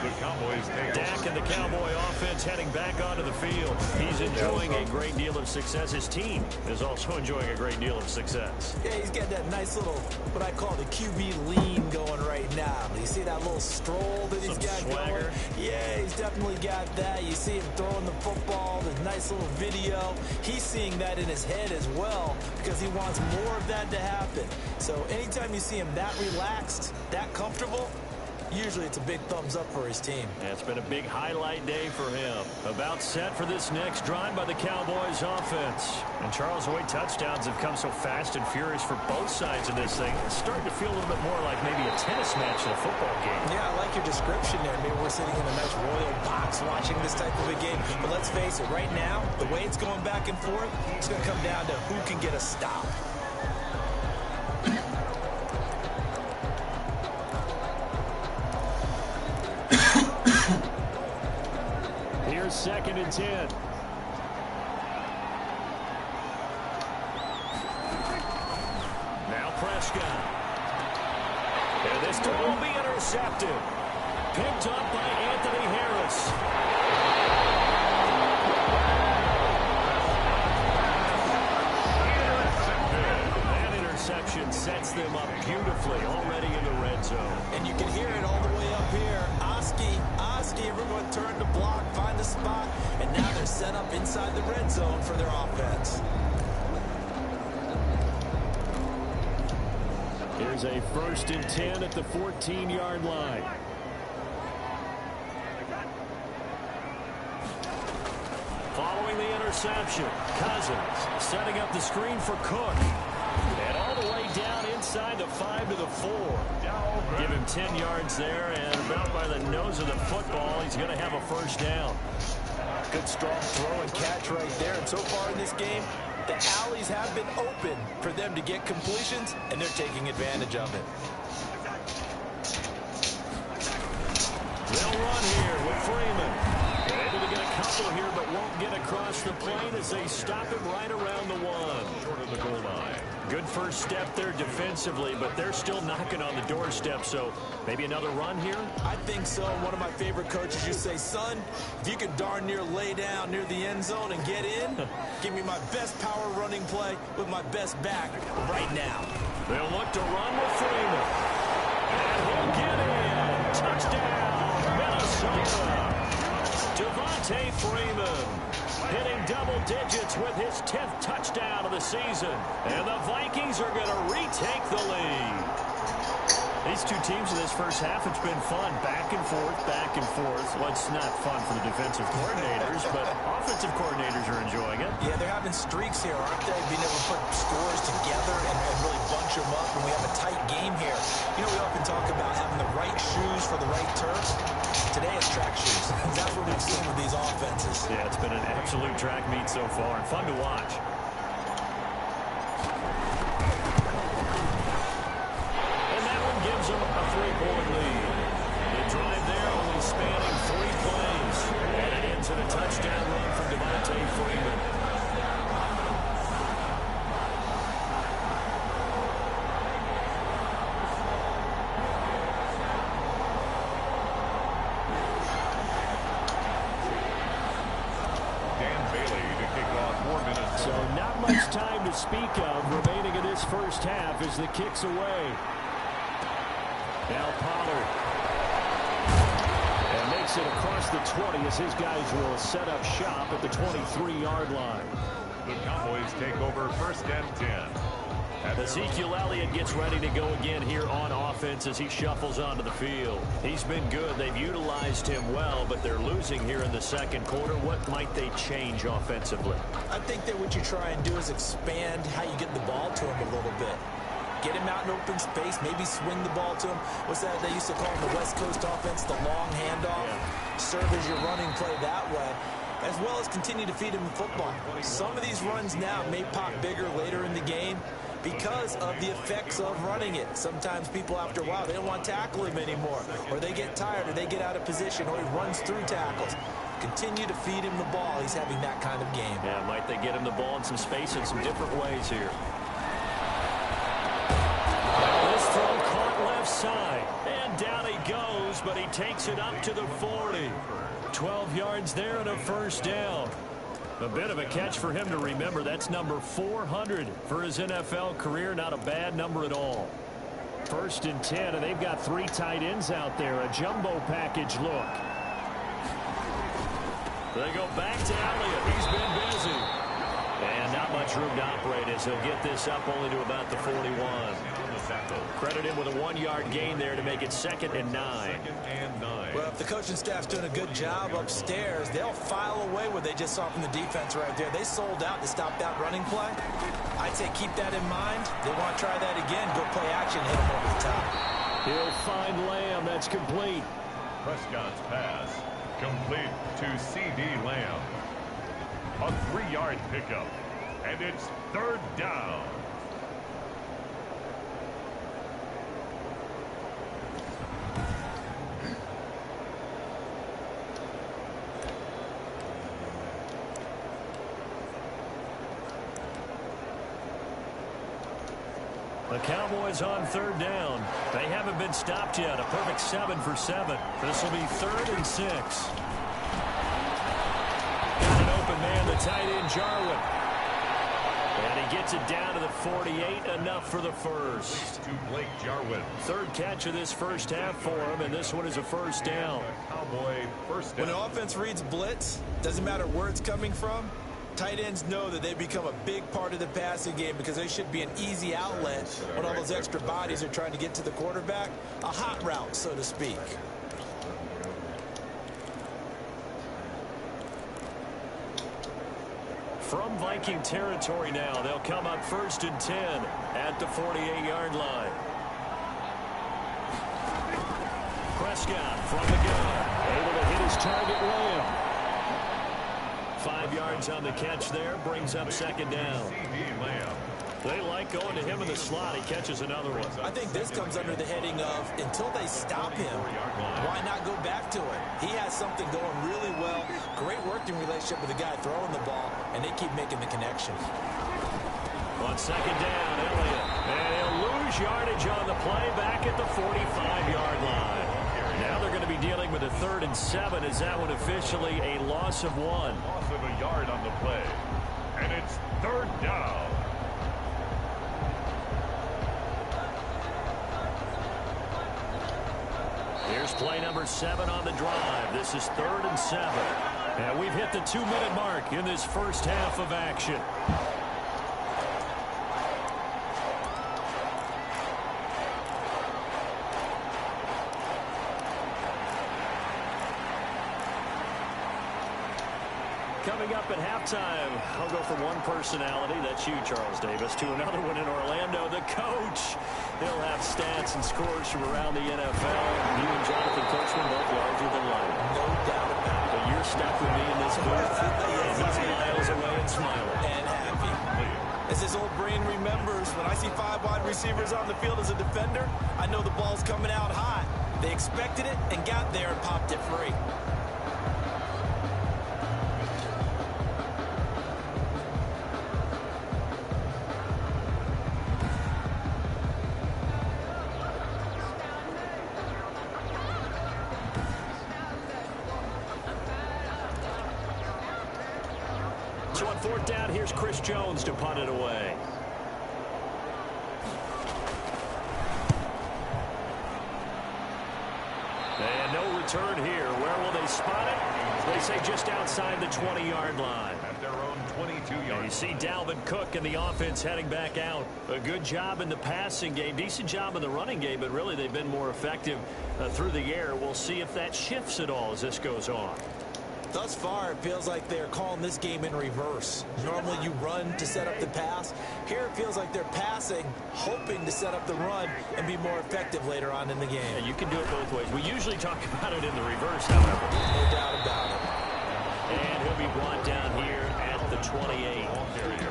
The Cowboys take Dak and the Cowboy offense heading back onto the field. He's enjoying a great deal of success. His team is also enjoying a great deal of success. Yeah, he's got that nice little, what I call the QB lean going right now. You see that little stroll that he's got swagger going? Yeah, he's definitely got that. You see him throwing the football, the nice little video. He's seeing that in his head as well because he wants more of that to happen. So anytime you see him that relaxed, that comfortable, usually it's a big thumbs up for his team. Yeah, it's been a big highlight day for him. About set for this next drive by the Cowboys offense. And Charles, the way touchdowns have come so fast and furious for both sides of this thing, it's starting to feel a little bit more like maybe a tennis match than a football game. Yeah, I like your description there. Maybe we're sitting in a nice royal box watching this type of a game. But let's face it, right now, the way it's going back and forth, it's going to come down to who can get a stop. Here's 2nd and 10. Now Prescott. And this will be intercepted. Picked up by Anthony Harris. That interception sets them up beautifully already in the red zone. And you can hear it all the way up here. Oski, everyone turned to block, find a spot, and now they're set up inside the red zone for their offense. Here's a 1st and 10 at the 14-yard line. Following the interception, Cousins setting up the screen for Cook. And all the way down inside the 5 to the 4. Give him 10 yards there, and about by the nose of the football, he's going to have a 1st down. Good strong throw and catch right there. And so far in this game, the alleys have been open for them to get completions, and they're taking advantage of it. They'll run here with Freeman. They're able to get a couple here, but won't get across the plane as they stop him right around the 1. short of the goal line. Good first step there defensively, but they're still knocking on the doorstep, so maybe another run here? I think so. One of my favorite coaches used to say, son, if you can darn near lay down near the end zone and get in, give me my best power running play with my best back right now. They'll look to run with Freeman. And he'll get in. Touchdown, Minnesota. Devontae Freeman hitting double digits with his 10th touchdown of the season. And the Vikings are going to retake the lead. These two teams in this first half, it's been fun. Back and forth, back and forth. Well, it's not fun for the defensive coordinators, but offensive coordinators are enjoying it. Yeah, they're having streaks here, aren't they? Being able to put scores together and really bunch them up, and we have a tight game here. You know, we often talk about having the right shoes for the right turf. Today it's track shoes. That's what we've seen with these offenses. Yeah, it's been an absolute track meet so far, and fun to watch. Gives them a 3-point lead. The drive there only spanning 3 plays. And it ends in a touchdown run from Devontae Freeman. Dan Bailey to kick off 4 minutes. So not much time to speak of remaining in this first half as the kick's away. Now Pollard. And makes it across the 20 as his guys will set up shop at the 23-yard line. The Cowboys take over 1st and 10. Ezekiel Elliott gets ready to go again here on offense as he shuffles onto the field. He's been good. They've utilized him well, but they're losing here in the second quarter. What might they change offensively? I think that what you try and do is expand how you get the ball to him a little bit. Get him out in open space, maybe swing the ball to him. What's that they used to call the West Coast offense, the long handoff? Yeah. Serve as your running play that way, as well as continue to feed him the football. Some of these runs now may pop bigger later in the game, because of the effects of running it. Sometimes people, after a while, they don't want to tackle him anymore, or they get tired, or they get out of position, or he runs through tackles. Continue to feed him the ball. He's having that kind of game. Yeah, might they get him the ball in some space in some different ways here. This throw caught left side, and down he goes, but he takes it up to the 40. 12 yards there and a first down. A bit of a catch for him to remember. That's number 400 for his NFL career. Not a bad number at all. 1st and 10, and they've got 3 tight ends out there. A jumbo package look. They go back to Elliott. He's been busy. And not much room to operate as he'll get this up only to about the 41. Credit him with a 1-yard gain there to make it 2nd and 9. Well, if the coaching staff's doing a good job upstairs, they'll file away what they just saw from the defense right there. They sold out to stop that running play. I'd say keep that in mind. They want to try that again. Go play action, hit him over the top. He'll find Lamb. That's complete. Prescott's pass complete to C.D. Lamb. A 3-yard pickup, and it's 3rd down. The Cowboys on 3rd down. They haven't been stopped yet. A perfect 7 for 7. This will be 3rd and 6. Got an open man, the tight end, Jarwin. And he gets it down to the 48. Enough for the first. To Blake Jarwin. 3rd catch of this first half for him, and this one is a first down. Cowboy first down. When the offense reads blitz, doesn't matter where it's coming from, tight ends know that they become a big part of the passing game because they should be an easy outlet when all those extra bodies are trying to get to the quarterback. A hot route, so to speak. From Viking territory now, they'll come up 1st and 10 at the 48-yard line. Prescott from the gun, able to hit his target, Lamb. 5 yards on the catch there, brings up 2nd down. They like going to him in the slot. He catches another one. I think this comes under the heading of until they stop him, why not go back to it? He has something going really well. Great working relationship with the guy throwing the ball, and they keep making the connection. On 2nd down, Elliott. And he'll lose yardage on the play back at the 45-yard line. Now they're going to be dealing with a 3rd and 7. Is that one officially a loss of 1? Loss of a yard on the play. And it's 3rd down. Here's play number 7 on the drive. This is 3rd and 7. And we've hit the 2-minute mark in this first half of action. Coming up at halftime, I'll go from one personality, that's you, Charles Davis, to another one in Orlando, the coach. He'll have stats and scores from around the NFL. You and Jonathan Coachman both larger than life. No doubt about it. But you're stuck with me in this booth. And he's miles away and smiling. And happy. As his old brain remembers, when I see 5 wide receivers on the field as a defender, I know the ball's coming out hot. They expected it and got there and popped it free. So on 4th down, here's Chris Jones to punt it away. And no return here. Where will they spot it? They say just outside the 20-yard line. At their own 22-yard. You see Dalvin Cook and the offense heading back out. A good job in the passing game. Decent job in the running game, but really they've been more effective through the air. We'll see if that shifts at all as this goes on. Thus far, it feels like they're calling this game in reverse. Normally you run to set up the pass. Here it feels like they're passing, hoping to set up the run and be more effective later on in the game. Yeah, you can do it both ways. We usually talk about it in the reverse, however. No doubt about it. And he'll be brought down here at the 28.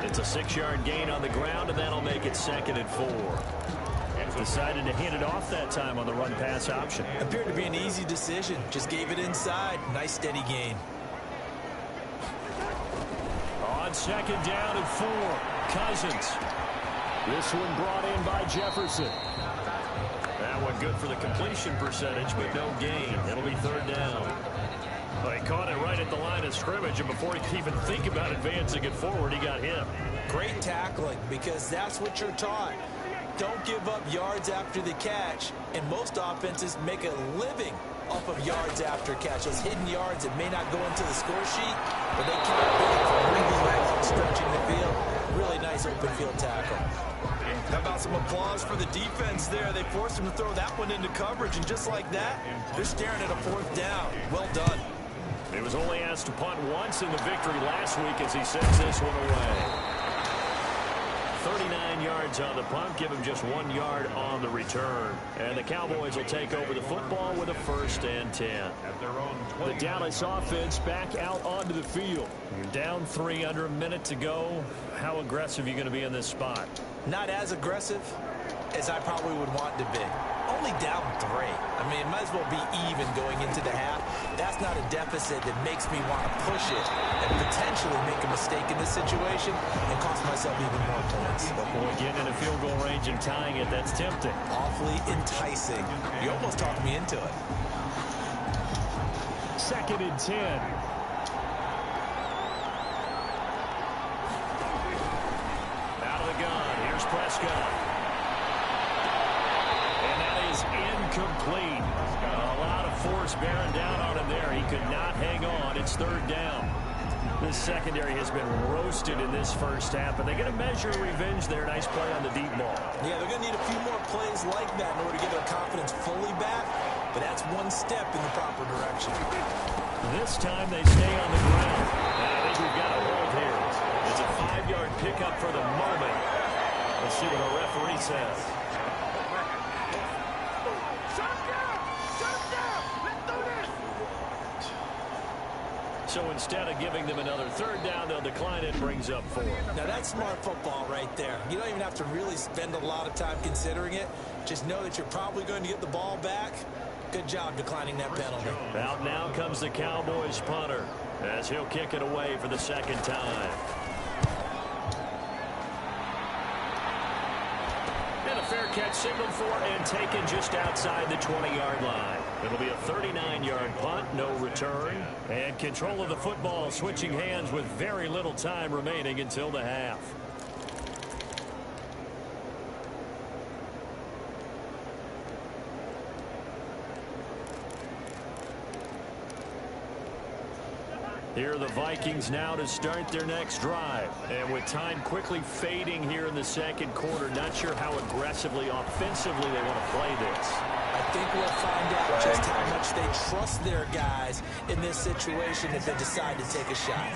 It's a 6-yard gain on the ground, and that'll make it 2nd and 4. Decided to hand it off that time on the run-pass option. Appeared to be an easy decision. Just gave it inside. Nice steady gain. On 2nd down and 4, Cousins. This one brought in by Jefferson. That one good for the completion percentage, but no gain. It'll be 3rd down. Well, he caught it right at the line of scrimmage, and before he could even think about advancing it forward, he got hit. Great tackling, because that's what you're taught. Don't give up yards after the catch, and most offenses make a living off of yards after catch. Those hidden yards that may not go into the score sheet, but they count big for moving legs and stretching the field. Really nice open field tackle. How about some applause for the defense there? They forced him to throw that one into coverage, and just like that, they're staring at a 4th down. Well done. He was only asked to punt once in the victory last week as he sends this one away. 39 yards on the punt, give him just 1 yard on the return. And the Cowboys will take over the football with a 1st and 10. The Dallas offense back out onto the field. You're down 3 under a minute to go. How aggressive are you going to be in this spot? Not as aggressive as I probably would want to be. Only down 3. I mean, it might as well be even going into the half. That's not a deficit that makes me want to push it and potentially make a mistake in this situation and cost myself even more points. But boy, getting in a field goal range and tying it, that's tempting. Awfully enticing. You almost talked me into it. 2nd and 10. Out of the gun. Here's Prescott. Incomplete. A lot of force bearing down on him there. He could not hang on. It's 3rd down. This secondary has been roasted in this first half, and they're going to measure revenge there. Nice play on the deep ball. Yeah, they're going to need a few more plays like that in order to get their confidence fully back, but that's one step in the proper direction. This time they stay on the ground. And I think we've got a hold here. It's a 5-yard pickup for the moment. Let's see what our referee says. So instead of giving them another 3rd down, they'll decline it, brings up 4. Now that's smart football right there. You don't even have to really spend a lot of time considering it. Just know that you're probably going to get the ball back. Good job declining that penalty. Out now comes the Cowboys punter as he'll kick it away for the 2nd time. And a fair catch signaled for and taken just outside the 20-yard line. It'll be a 39-yard punt, no return. And control of the football switching hands with very little time remaining until the half. Here are the Vikings now to start their next drive. And with time quickly fading here in the 2nd quarter, not sure how aggressively, offensively they want to play this. I think we'll find out just how much they trust their guys in this situation if they decide to take a shot.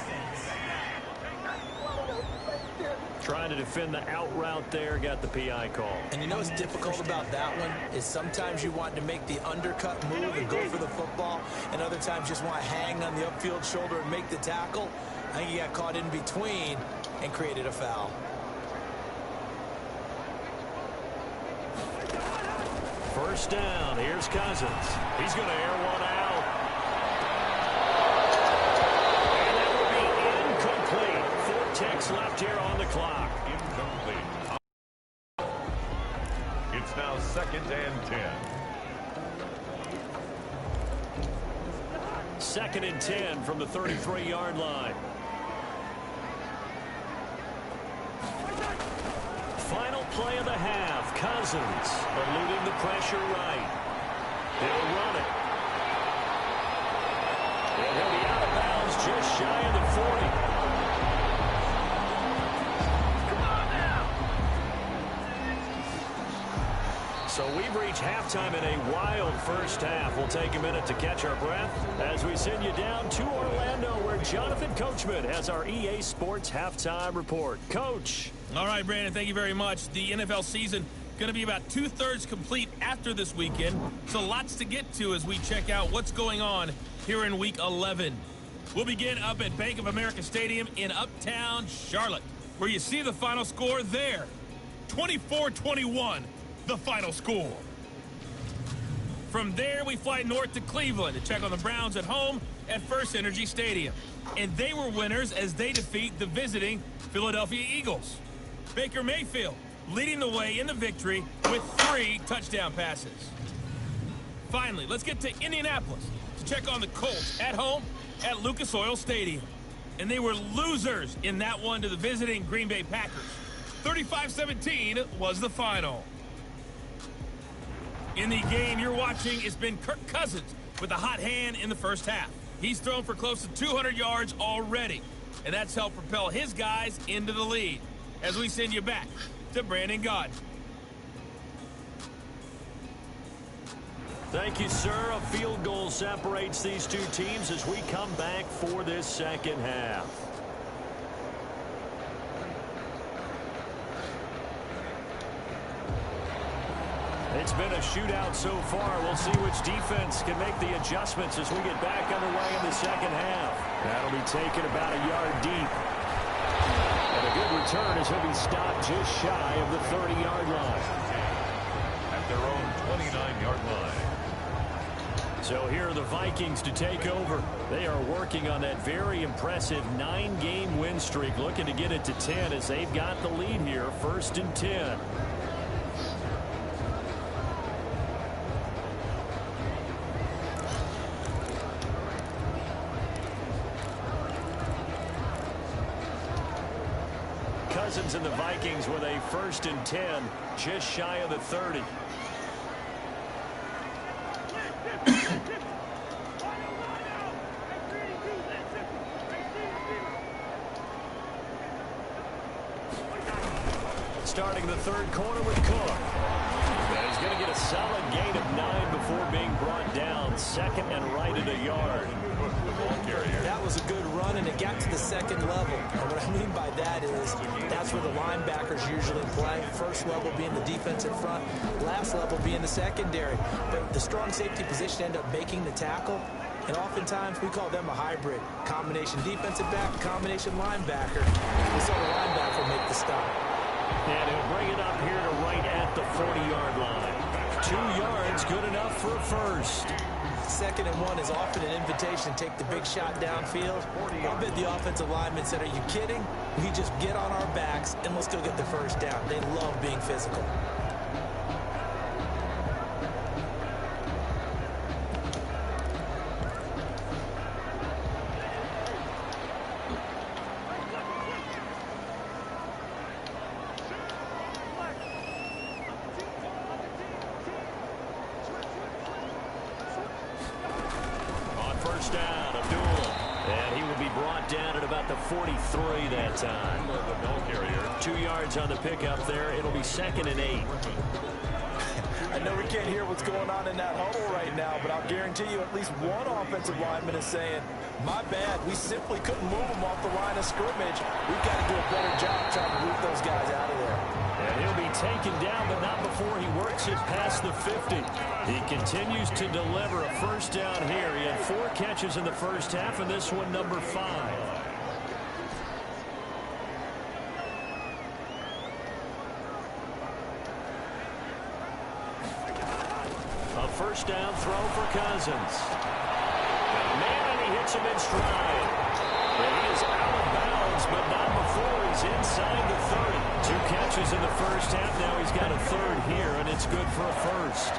Trying to defend the out route there, got the PI call. And you know what's difficult about that one is sometimes you want to make the undercut move and go for the football, and other times just want to hang on the upfield shoulder and make the tackle. I think he got caught in between and created a foul. First down, here's Cousins. He's going to air one out. And that will be incomplete. 4 ticks left here on the clock. Incomplete. It's now 2nd and 10. 2nd and 10 from the 33-yard line. Final play of the half. Cousins eluding the pressure right. He'll run it. And he'll be out of bounds just shy of the 40. Come on now. So we've reached halftime in a wild first half. We'll take a minute to catch our breath as we send you down to Orlando, where Jonathan Coachman has our EA Sports halftime report. Coach. All right, Brandon, thank you very much. The NFL season going to be about 2/3 complete after this weekend, so lots to get to as we check out what's going on here in Week 11. We'll begin up at Bank of America Stadium in Uptown Charlotte, where you see the final score there. 24-21, the final score. From there, we fly north to Cleveland to check on the Browns at home at First Energy Stadium. And they were winners as they defeat the visiting Philadelphia Eagles. Baker Mayfield leading the way in the victory with 3 touchdown passes. Finally, let's get to Indianapolis to check on the Colts at home at Lucas Oil Stadium. And they were losers in that one to the visiting Green Bay Packers. 35-17 was the final. In the game you're watching, it's been Kirk Cousins with a hot hand in the first half. He's thrown for close to 200 yards already, and that's helped propel his guys into the lead. As we send you back to Brandon Gaudin. Thank you, sir. A field goal separates these two teams as we come back for this second half. It's been a shootout so far. We'll see which defense can make the adjustments as we get back underway in the second half. That'll be taken about a yard deep. And a good return as he'll be stopped just shy of the 30-yard line. At their own 29-yard line. So here are the Vikings to take over. They are working on that very impressive 9-game win streak, looking to get it to 10 as they've got the lead here, 1st and 10. Cousins and the Vikings with a 1st and 10, just shy of the 30. Starting the third quarter with Cook. And he's going to get a solid gain of 9 before being brought down. 2nd and right at a yard. That was a good run, and it got to the 2nd level. And what I mean by that is that's where the linebackers usually play. First level being the defensive front, last level being the secondary. But the strong safety position ended up making the tackle. And oftentimes we call them a hybrid. Combination defensive back, combination linebacker. We saw the linebacker make the stop. And he'll bring it up here to right at the 40-yard line. 2 yards, good enough for a first. 2nd and 1 is often an invitation to take the big shot downfield. I bet the offensive linemen said, are you kidding? We just get on our backs and let's go get the first down. They love being physical. Down, Abdul. And he will be brought down at about the 43 that time. 2 yards on the pickup there. It'll be 2nd and 8. I know we can't hear what's going on in that huddle right now, but I'll guarantee you at least one offensive lineman is saying, my bad, we simply couldn't move them off the line of scrimmage. We've got to do a better job trying to root those guys out of there. And he'll be taken down, but not before he works it past the 50. He continues to deliver a first down here. He had 4 catches in the first half, and this one number 5. A first down throw for Cousins. Man, and he hits him in stride. And he is out of bounds, but not before he's inside the 30. 2 catches in the first half. Now he's got a 3rd here, and it's good for a first.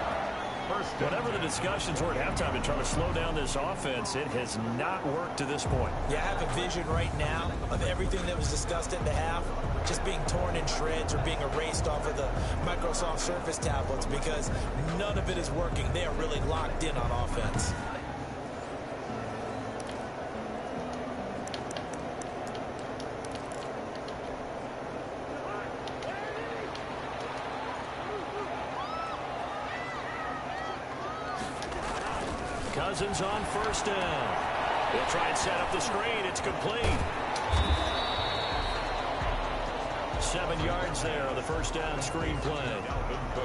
Whatever the discussions were at halftime to try to slow down this offense, it has not worked to this point. Yeah, I have a vision right now of everything that was discussed at the half just being torn in shreds or being erased off of the Microsoft Surface tablets because none of it is working. They are really locked in on offense. Cousins on first down. They'll try and set up the screen. It's complete. 7 yards there on the first down screen play.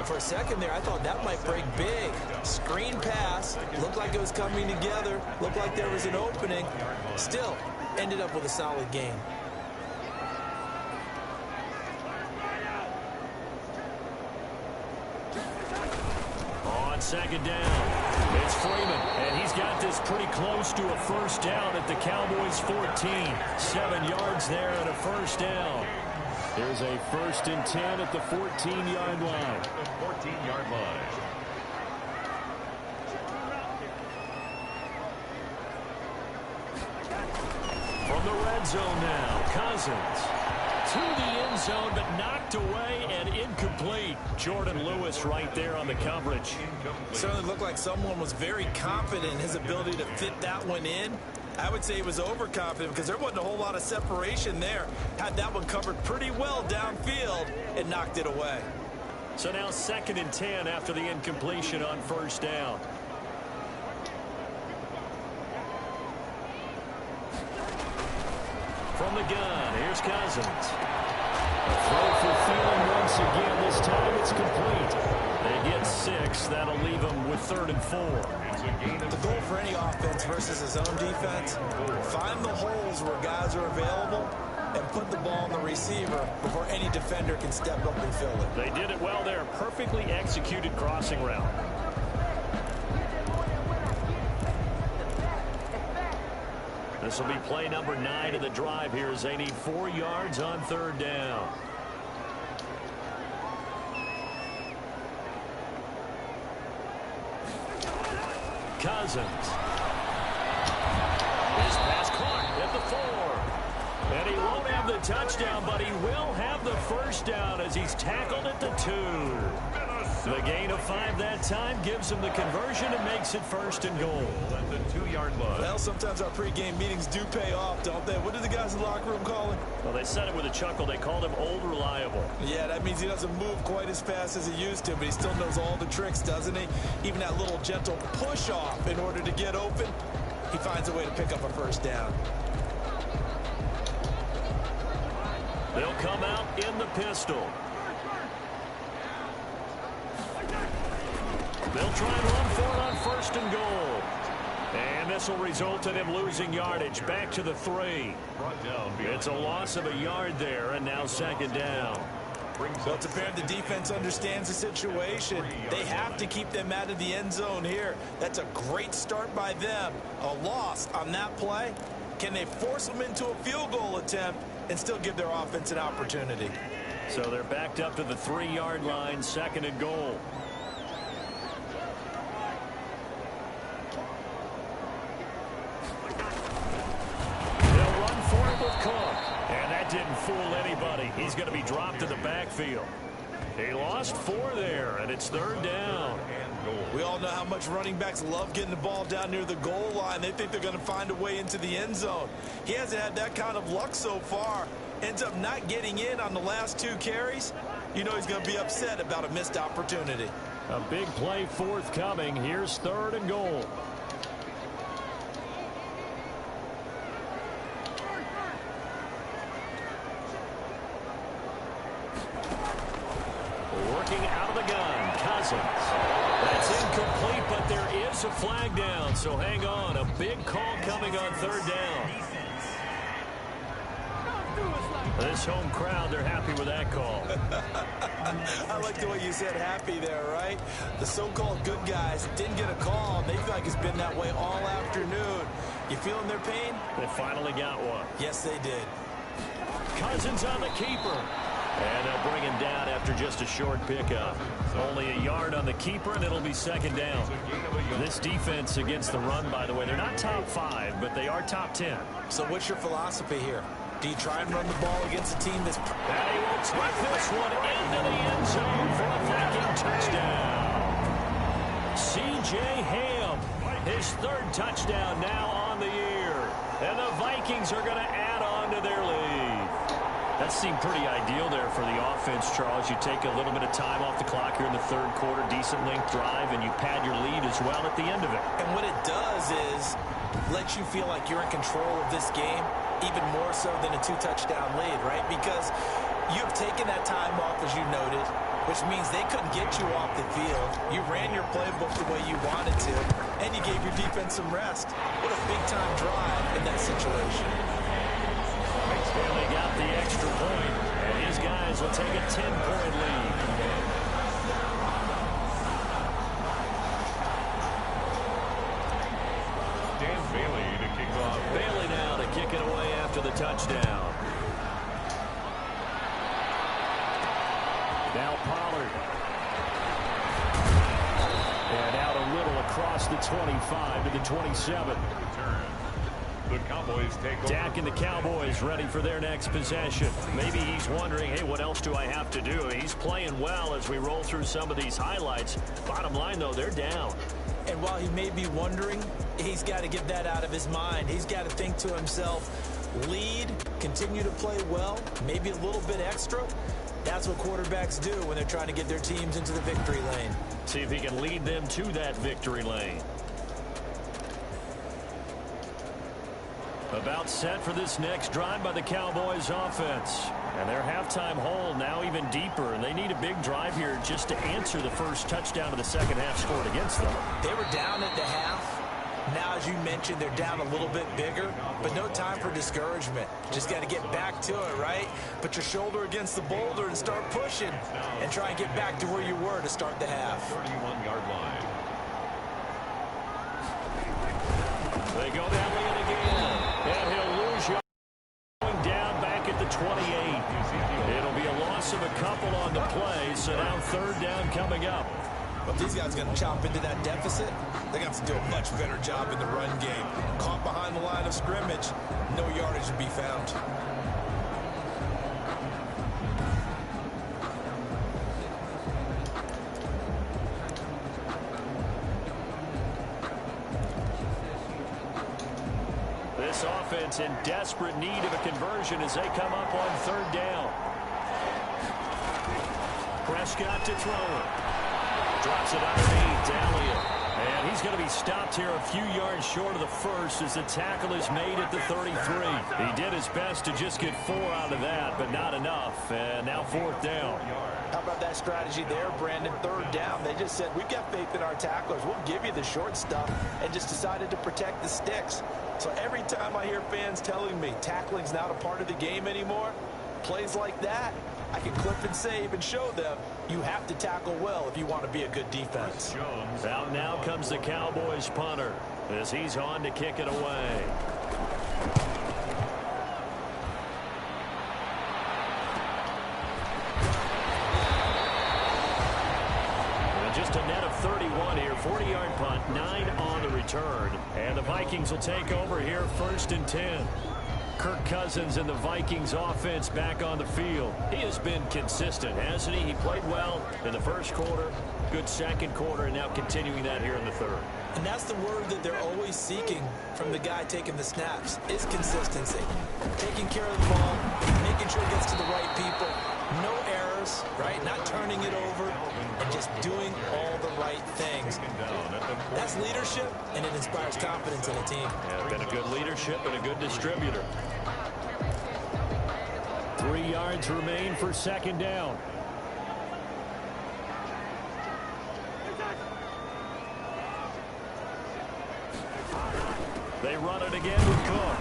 For a second there, I thought that might break big. Screen pass, looked like it was coming together, looked like there was an opening. Still, ended up with a solid gain. On second down, it's Freeman, and he's got this pretty close to a first down at the Cowboys 14. 7 yards there and a first down. There's a 1st and 10 at the 14-yard line. The 14-yard line. From the red zone now, Cousins to the end zone, but knocked away and incomplete. Jordan Lewis right there on the coverage. Certainly looked like someone was very confident in his ability to fit that one in. I would say he was overconfident because there wasn't a whole lot of separation there. Had that one covered pretty well downfield and knocked it away. So now 2nd and 10 after the incompletion on first down. From the gun, here's Cousins. A throw for Thielen once again. This time it's complete. They get 6. That'll leave them with 3rd and 4. The goal for any offense versus his own defense, find the holes where guys are available and put the ball on the receiver before any defender can step up and fill it. They did it well there. Perfectly executed crossing route. This will be play number 9 of the drive here as they need 4 yards on 3rd down. Cousins. His pass caught at the 4. And he won't have the touchdown, but he will have the first down as he's tackled at the 2. The gain of 5 that time gives him the conversion and makes it 1st and goal. At the 2-yard line. Well, sometimes our pregame meetings do pay off, don't they? What did the guys in the locker room call him? Well, they said it with a chuckle. They called him Old Reliable. Yeah, that means he doesn't move quite as fast as he used to, but he still knows all the tricks, doesn't he? Even that little gentle push-off in order to get open, he finds a way to pick up a first down. They'll come out in the pistol. They'll try and run for it on 1st and goal. And this will result in him losing yardage back to the 3. It's a loss of a yard there, and now 2nd down. Well, it's apparent the defense understands the situation. They have to keep them out of the end zone here. That's a great start by them. A loss on that play. Can they force them into a field goal attempt and still give their offense an opportunity? So they're backed up to the 3-yard line, 2nd and goal. Didn't fool anybody. He's going to be dropped in the backfield. He lost 4 there, and it's 3rd down. We all know how much running backs love getting the ball down near the goal line. They think they're going to find a way into the end zone. He hasn't had that kind of luck so far. Ends up not getting in on the last 2 carries. You know he's going to be upset about a missed opportunity. A big play forthcoming. Here's 3rd and goal. Working out of the gun, Cousins. That's incomplete, but there is a flag down, so hang on. A big call coming on 3rd down. This home crowd, they're happy with that call. I like the way you said happy there, right? The so-called good guys didn't get a call, and they feel like it's been that way all afternoon. You feeling their pain? They finally got one. Yes, they did. Cousins on the keeper. And they'll bring him down after just a short pickup. Only a yard on the keeper, and it'll be 2nd down. This defense against the run, by the way, they're not top 5, but they are top 10. So what's your philosophy here? Do you try and run the ball against a team that's... And he will take this one into the end zone for a Viking touchdown. C.J. Ham, his 3rd touchdown now on the year. And the Vikings are going to add on to their lead. That seemed pretty ideal there for the offense, Charles. You take a little bit of time off the clock here in the 3rd quarter, decent length drive, and you pad your lead as well at the end of it. And what it does is let you feel like you're in control of this game, even more so than a 2-touchdown lead, right? Because You have taken that time off, as you noted, which means they couldn't get you off the field. You ran your playbook the way you wanted to, and you gave your defense some rest. What a big-time drive in that situation. Bailey got the extra point, and his guys will take a 10-point lead. Dan Bailey to kick off. Bailey now to kick it away after the touchdown. Now Pollard. And out a little across the 25 to the 27. The Cowboys take over. Dak and the Cowboys ready for their next possession. Maybe he's wondering, hey, what else do I have to do? He's playing well as we roll through some of these highlights. Bottom line, though, they're down. And while he may be wondering, he's got to get that out of his mind. He's got to think to himself, lead, continue to play well, maybe a little bit extra. That's what quarterbacks do when they're trying to get their teams into the victory lane. See if he can lead them to that victory lane. About set for this next drive by the Cowboys offense. And their halftime hole now even deeper, and they need a big drive here just to answer the first touchdown of the second half scored against them. They were down at the half. Now, as you mentioned, they're down a little bit bigger, but no time for discouragement. Just got to get back to it, right? Put your shoulder against the boulder and start pushing, and try and get back to where you were to start the half. 31-yard line. They go that way and again, and he'll lose you going down back at the 28. It'll be a loss of a couple on the play, so now third down coming up. But these guys are going to chop into that deficit. They're going to have to do a much better job in the run game. Caught behind the line of scrimmage, no yardage to be found. This offense in desperate need of a conversion as they come up on third down. Prescott to throw it. Drops it underneath to Elliott. And he's going to be stopped here a few yards short of the first as the tackle is made at the 33. He did his best to just get 4 out of that, but not enough. And now fourth down. How about that strategy there, Brandon? Third down. They just said, we've got faith in our tacklers. We'll give you the short stuff, and just decided to protect the sticks. So every time I hear fans telling me tackling's not a part of the game anymore, plays like that, I can clip and save and show them you have to tackle well if you want to be a good defense. Out now comes the Cowboys punter as he's on to kick it away. And just a net of 31 here, 40-yard punt, 9 on the return. And the Vikings will take over here first and 10. Kirk Cousins and the Vikings offense back on the field. He has been consistent, hasn't he? He played well in the first quarter, good second quarter, and now continuing that here in the third. And that's the word that they're always seeking from the guy taking the snaps, is consistency. Taking care of the ball, making sure it gets to the right people. No errors, right? Not turning it over, and just doing all the right things. That's leadership, and it inspires confidence in a team. Yeah, been a good leadership and a good distributor. 3 yards remain for second down. They run it again with Cook.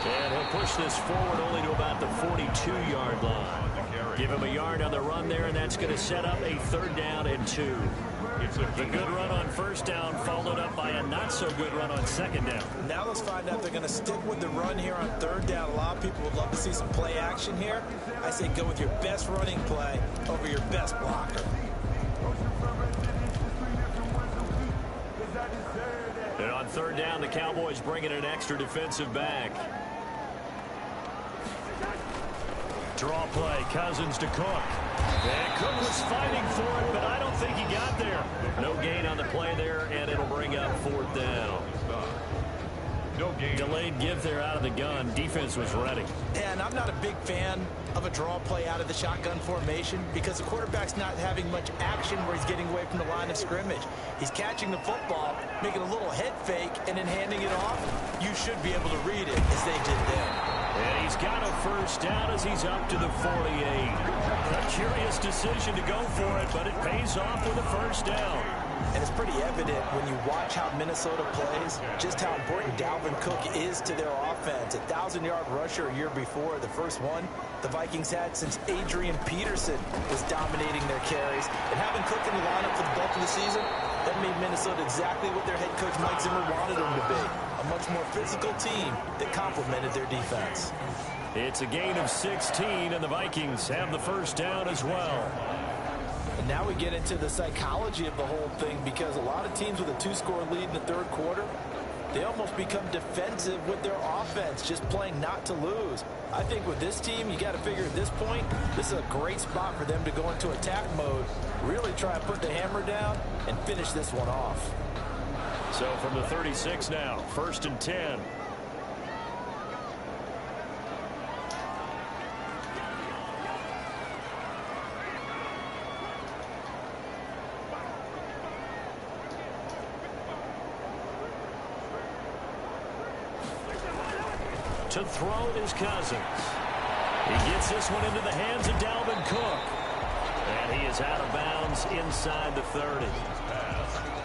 And he'll push this forward only to about the 42-yard line. Give him a yard on the run there, and that's going to set up a third down and 2. The good run on first down followed up by a not-so-good run on second down. Now let's find out if they're going to stick with the run here on third down. A lot of people would love to see some play action here. I say go with your best running play over your best blocker. And on third down, the Cowboys bring in an extra defensive back. Draw play, Cousins to Cook. And Cook was fighting for it, but I don't think he got there. No gain on the play there, and it'll bring up fourth down. No gain. Delayed give there out of the gun. Defense was ready. And I'm not a big fan of a draw play out of the shotgun formation because the quarterback's not having much action where he's getting away from the line of scrimmage. He's catching the football, making a little head fake, and then handing it off. You should be able to read it as they did there. And he's got a first down as he's up to the 48. A curious decision to go for it, but it pays off with a first down. And it's pretty evident when you watch how Minnesota plays, just how important Dalvin Cook is to their offense. A 1,000-yard rusher a year before, the first one the Vikings had since Adrian Peterson was dominating their carries. And having Cook in the lineup for the bulk of the season, that made Minnesota exactly what their head coach Mike Zimmer wanted them to be. A much more physical team that complemented their defense. It's a gain of 16, and the Vikings have the first down as well. And now we get into the psychology of the whole thing, because a lot of teams with a 2-score lead in the third quarter, they almost become defensive with their offense, just playing not to lose. I think with this team, you got to figure at this point, this is a great spot for them to go into attack mode, really try and put the hammer down and finish this one off. So from the 36 now, 1st and 10. To throw is Cousins. He gets this one into the hands of Dalvin Cook. And he is out of bounds inside the 30.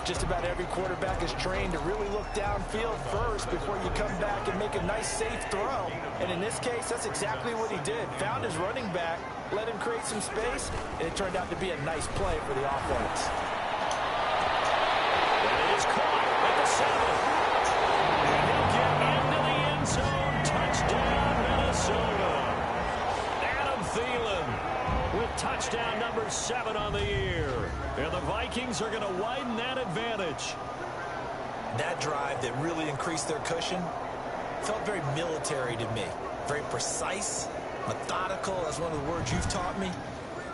Just about every quarterback is trained to really look downfield first before you come back and make a nice, safe throw. And in this case, that's exactly what he did. Found his running back, let him create some space, and it turned out to be a nice play for the offense. That is caught at the 7. And he'll get into the end zone. Touchdown, Minnesota. Adam Thielen with touchdown number 7 on the year. And the Vikings are going to widen that advantage. That drive that really increased their cushion felt very military to me. Very precise, methodical. That's one of the words you've taught me.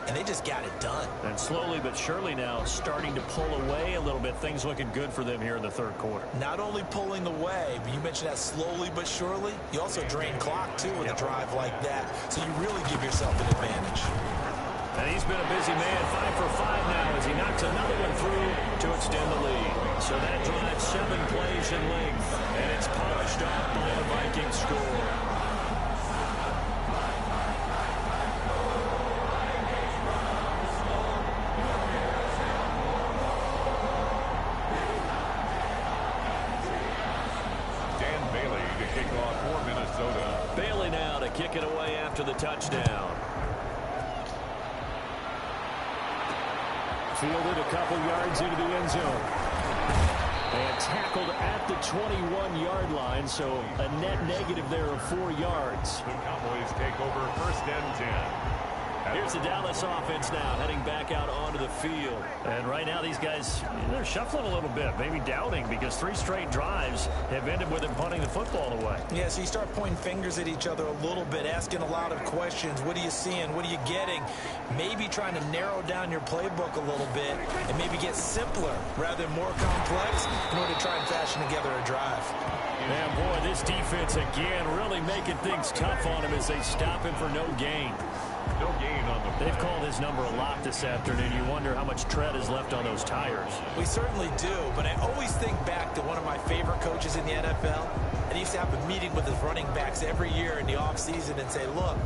And they just got it done. And slowly but surely now starting to pull away a little bit. Things looking good for them here in the third quarter. Not only pulling away, but you mentioned that slowly but surely. You also drain clock, too, with a drive like that. So you really give yourself an advantage. And he's been a busy man, 5 for 5 now as he knocks another one through to extend the lead. So that drive 7 plays in length, and it's polished off by a Viking score. Bailey now to kick it away after the touchdown. Fielded a couple yards into the end zone. And tackled at the 21-yard line, so a net negative there of 4 yards. The Cowboys take over 1st and 10. Here's the Dallas offense now heading back out onto the field. And right now these guys, they're shuffling a little bit, maybe doubting, because 3 straight drives have ended with them punting the football away. Yeah, so you start pointing fingers at each other a little bit, asking a lot of questions. What are you seeing? What are you getting? Maybe trying to narrow down your playbook a little bit and maybe get simpler rather than more complex in order to try and fashion together a drive. Man, boy, this defense again really making things tough on him as they stop him for no gain. No gain on the play. They've called his number a lot this afternoon. You wonder how much tread is left on those tires. We certainly do, but I always think back to one of my favorite coaches in the NFL. And he used to have a meeting with his running backs every year in the offseason and say, look,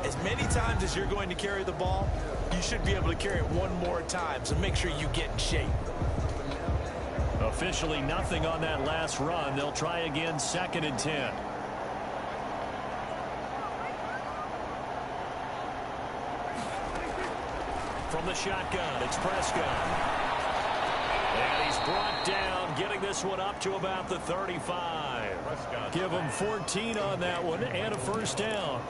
as many times as you're going to carry the ball, you should be able to carry it one more time, so make sure you get in shape. Officially nothing on that last run. They'll try again 2nd and 10. From the shotgun, it's Prescott. And he's brought down, getting this one up to about the 35. Give him 14 on that one and a first down.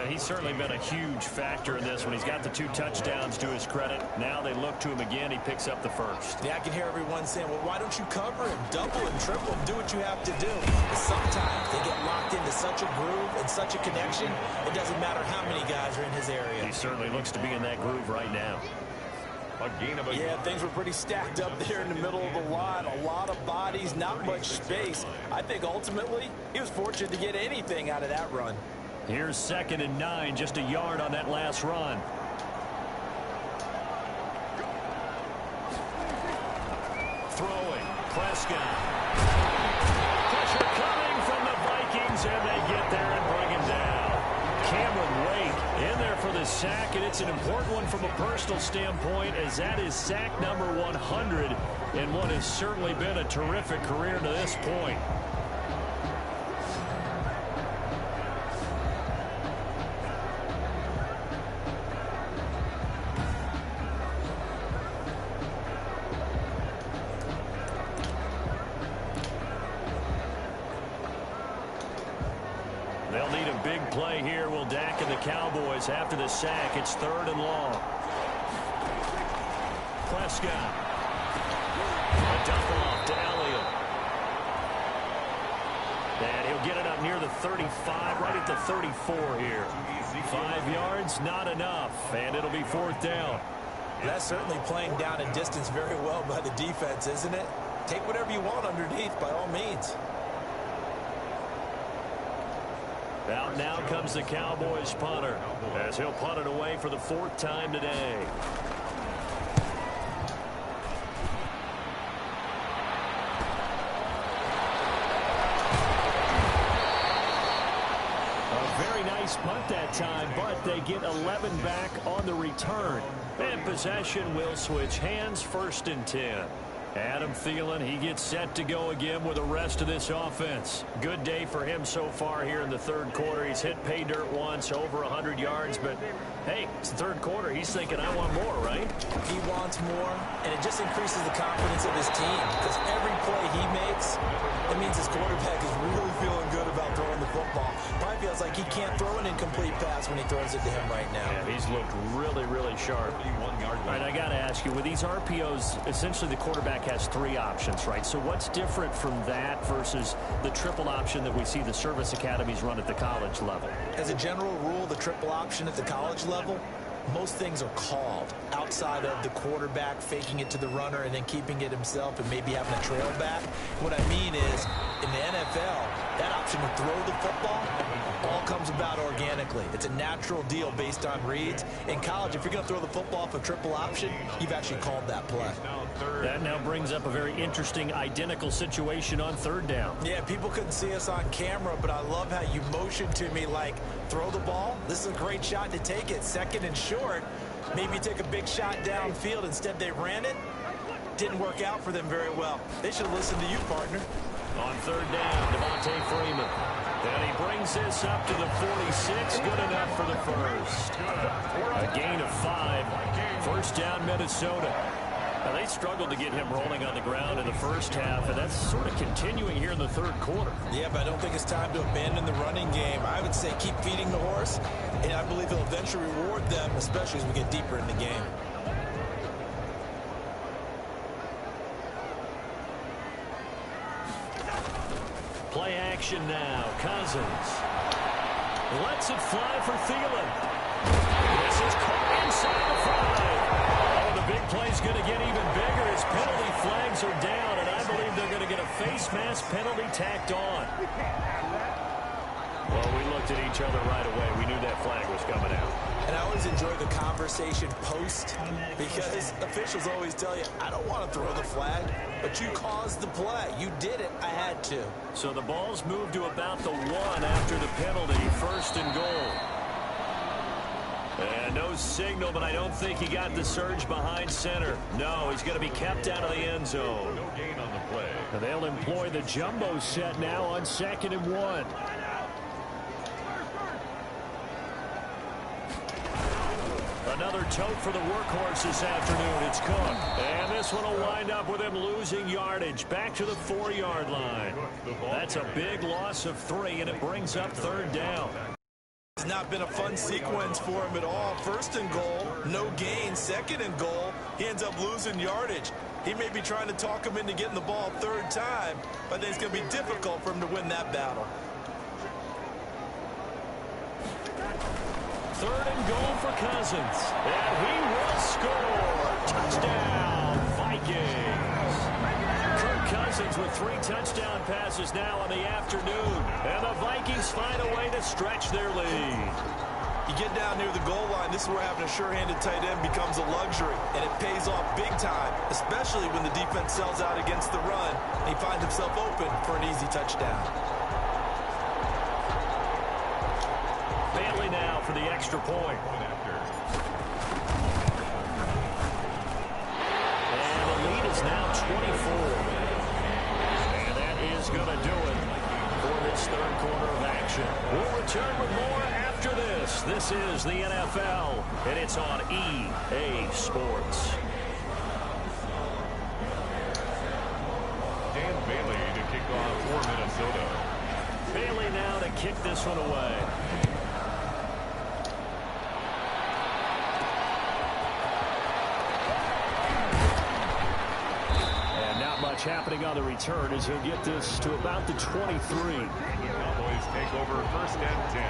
He's certainly been a huge factor in this one. He's got the 2 touchdowns to his credit. Now they look to him again. He picks up the first. Yeah, I can hear everyone saying, well, why don't you cover him, double and triple him, do what you have to do. But sometimes they get locked into such a groove and such a connection, it doesn't matter how many guys are in his area. He certainly looks to be in that groove right now. Yeah, things were pretty stacked up there in the middle of the line. A lot of bodies, not much space. I think ultimately he was fortunate to get anything out of that run. Here's 2nd and 9, just a yard on that last run. Throwing, Prescott. Pressure coming from the Vikings, and they get there and sack, and it's an important one from a personal standpoint, as that is sack number 100 in what has certainly been a terrific career to this point. They'll need a big play here. Will Dak and the Cowboys after the sack. It's 3rd and long. Prescott. A dump off to Elliott. And he'll get it up near the 35, right at the 34 here. 5 yards, not enough. And it'll be 4th down. That's certainly playing down and distance very well by the defense, isn't it? Take whatever you want underneath, by all means. Out now comes the Cowboys punter, as he'll punt it away for the 4th time today. A very nice punt that time, but they get 11 back on the return. And possession will switch hands, 1st and 10. Adam Thielen, he gets set to go again with the rest of this offense. Good day for him so far here in the 3rd quarter. He's hit pay dirt once, over 100 yards, but hey, it's the 3rd quarter. He's thinking, I want more, right? He wants more, and it just increases the confidence of his team, because every play he makes, it means his quarterback is really feeling good about throwing the football. Probably feels like he can't throw an incomplete pass when he throws it to him right now. Yeah, he's looked really, really sharp. All right, I got to ask you, with these RPOs, essentially the quarterback has 3 options, right? So what's different from that versus the triple option that we see the service academies run at the college level? As a general rule, the triple option at the college level, most things are called outside of the quarterback faking it to the runner and then keeping it himself and maybe having a trail back. What I mean is, in the NFL, that option to throw the football all comes about organically. It's a natural deal based on reads. In college, if you're going to throw the football off a triple option, you've actually called that play. That now brings up a very interesting identical situation on 3rd down. Yeah, people couldn't see us on camera, but I love how you motioned to me like, throw the ball. This is a great shot to take it. 2nd and short. Maybe take a big shot downfield. Instead, they ran it. Didn't work out for them very well. They should have listened to you, partner. On 3rd down, Devontae Freeman. And he brings this up to the 46. Good enough for the 1st. A gain of 5. 1st down, Minnesota. Now, they struggled to get him rolling on the ground in the 1st half, and that's sort of continuing here in the 3rd quarter. Yeah, but I don't think it's time to abandon the running game. I would say keep feeding the horse, and I believe he'll eventually reward them, especially as we get deeper in the game. Play action now. Cousins lets it fly for Thielen. This is caught inside the 5. Oh, the big play's going to get even bigger as penalty flags are down, and I believe they're going to get a face mask penalty tacked on. Well, we looked at each other right away. We knew that flag was coming out. And I always enjoy the conversation post, because officials always tell you, I don't want to throw the flag, but you caused the play. You did it. I had to. So the ball's moved to about the 1 after the penalty. 1st and goal. And no signal, but I don't think he got the surge behind center. No, he's going to be kept out of the end zone. No gain on the play. And they'll employ the jumbo set now on 2nd and 1. Another tote for the workhorse this afternoon. It's Cook. And this one will wind up with him losing yardage. Back to the 4-yard line. That's a big loss of 3, and it brings up 3rd down. It's not been a fun sequence for him at all. 1st and goal, no gain. 2nd and goal, he ends up losing yardage. He may be trying to talk him into getting the ball 3rd time, but I think it's going to be difficult for him to win that battle. 3rd and goal for Cousins. And he will score. Touchdown, Vikings. Kirk Cousins with 3 touchdown passes now in the afternoon. And the Vikings find a way to stretch their lead. You get down near the goal line, this is where having a sure-handed tight end becomes a luxury. And it pays off big time, especially when the defense sells out against the run. And he finds himself open for an easy touchdown. Bailey now for the extra point. And the lead is now 24. And that is going to do it for this third quarter of action. We'll return with more after this. This is the NFL, and it's on EA Sports. Dan Bailey to kick off for Minnesota. Bailey now to kick this one away. And not much happening on the return as he'll get this to about the 23. Cowboys take over first and 10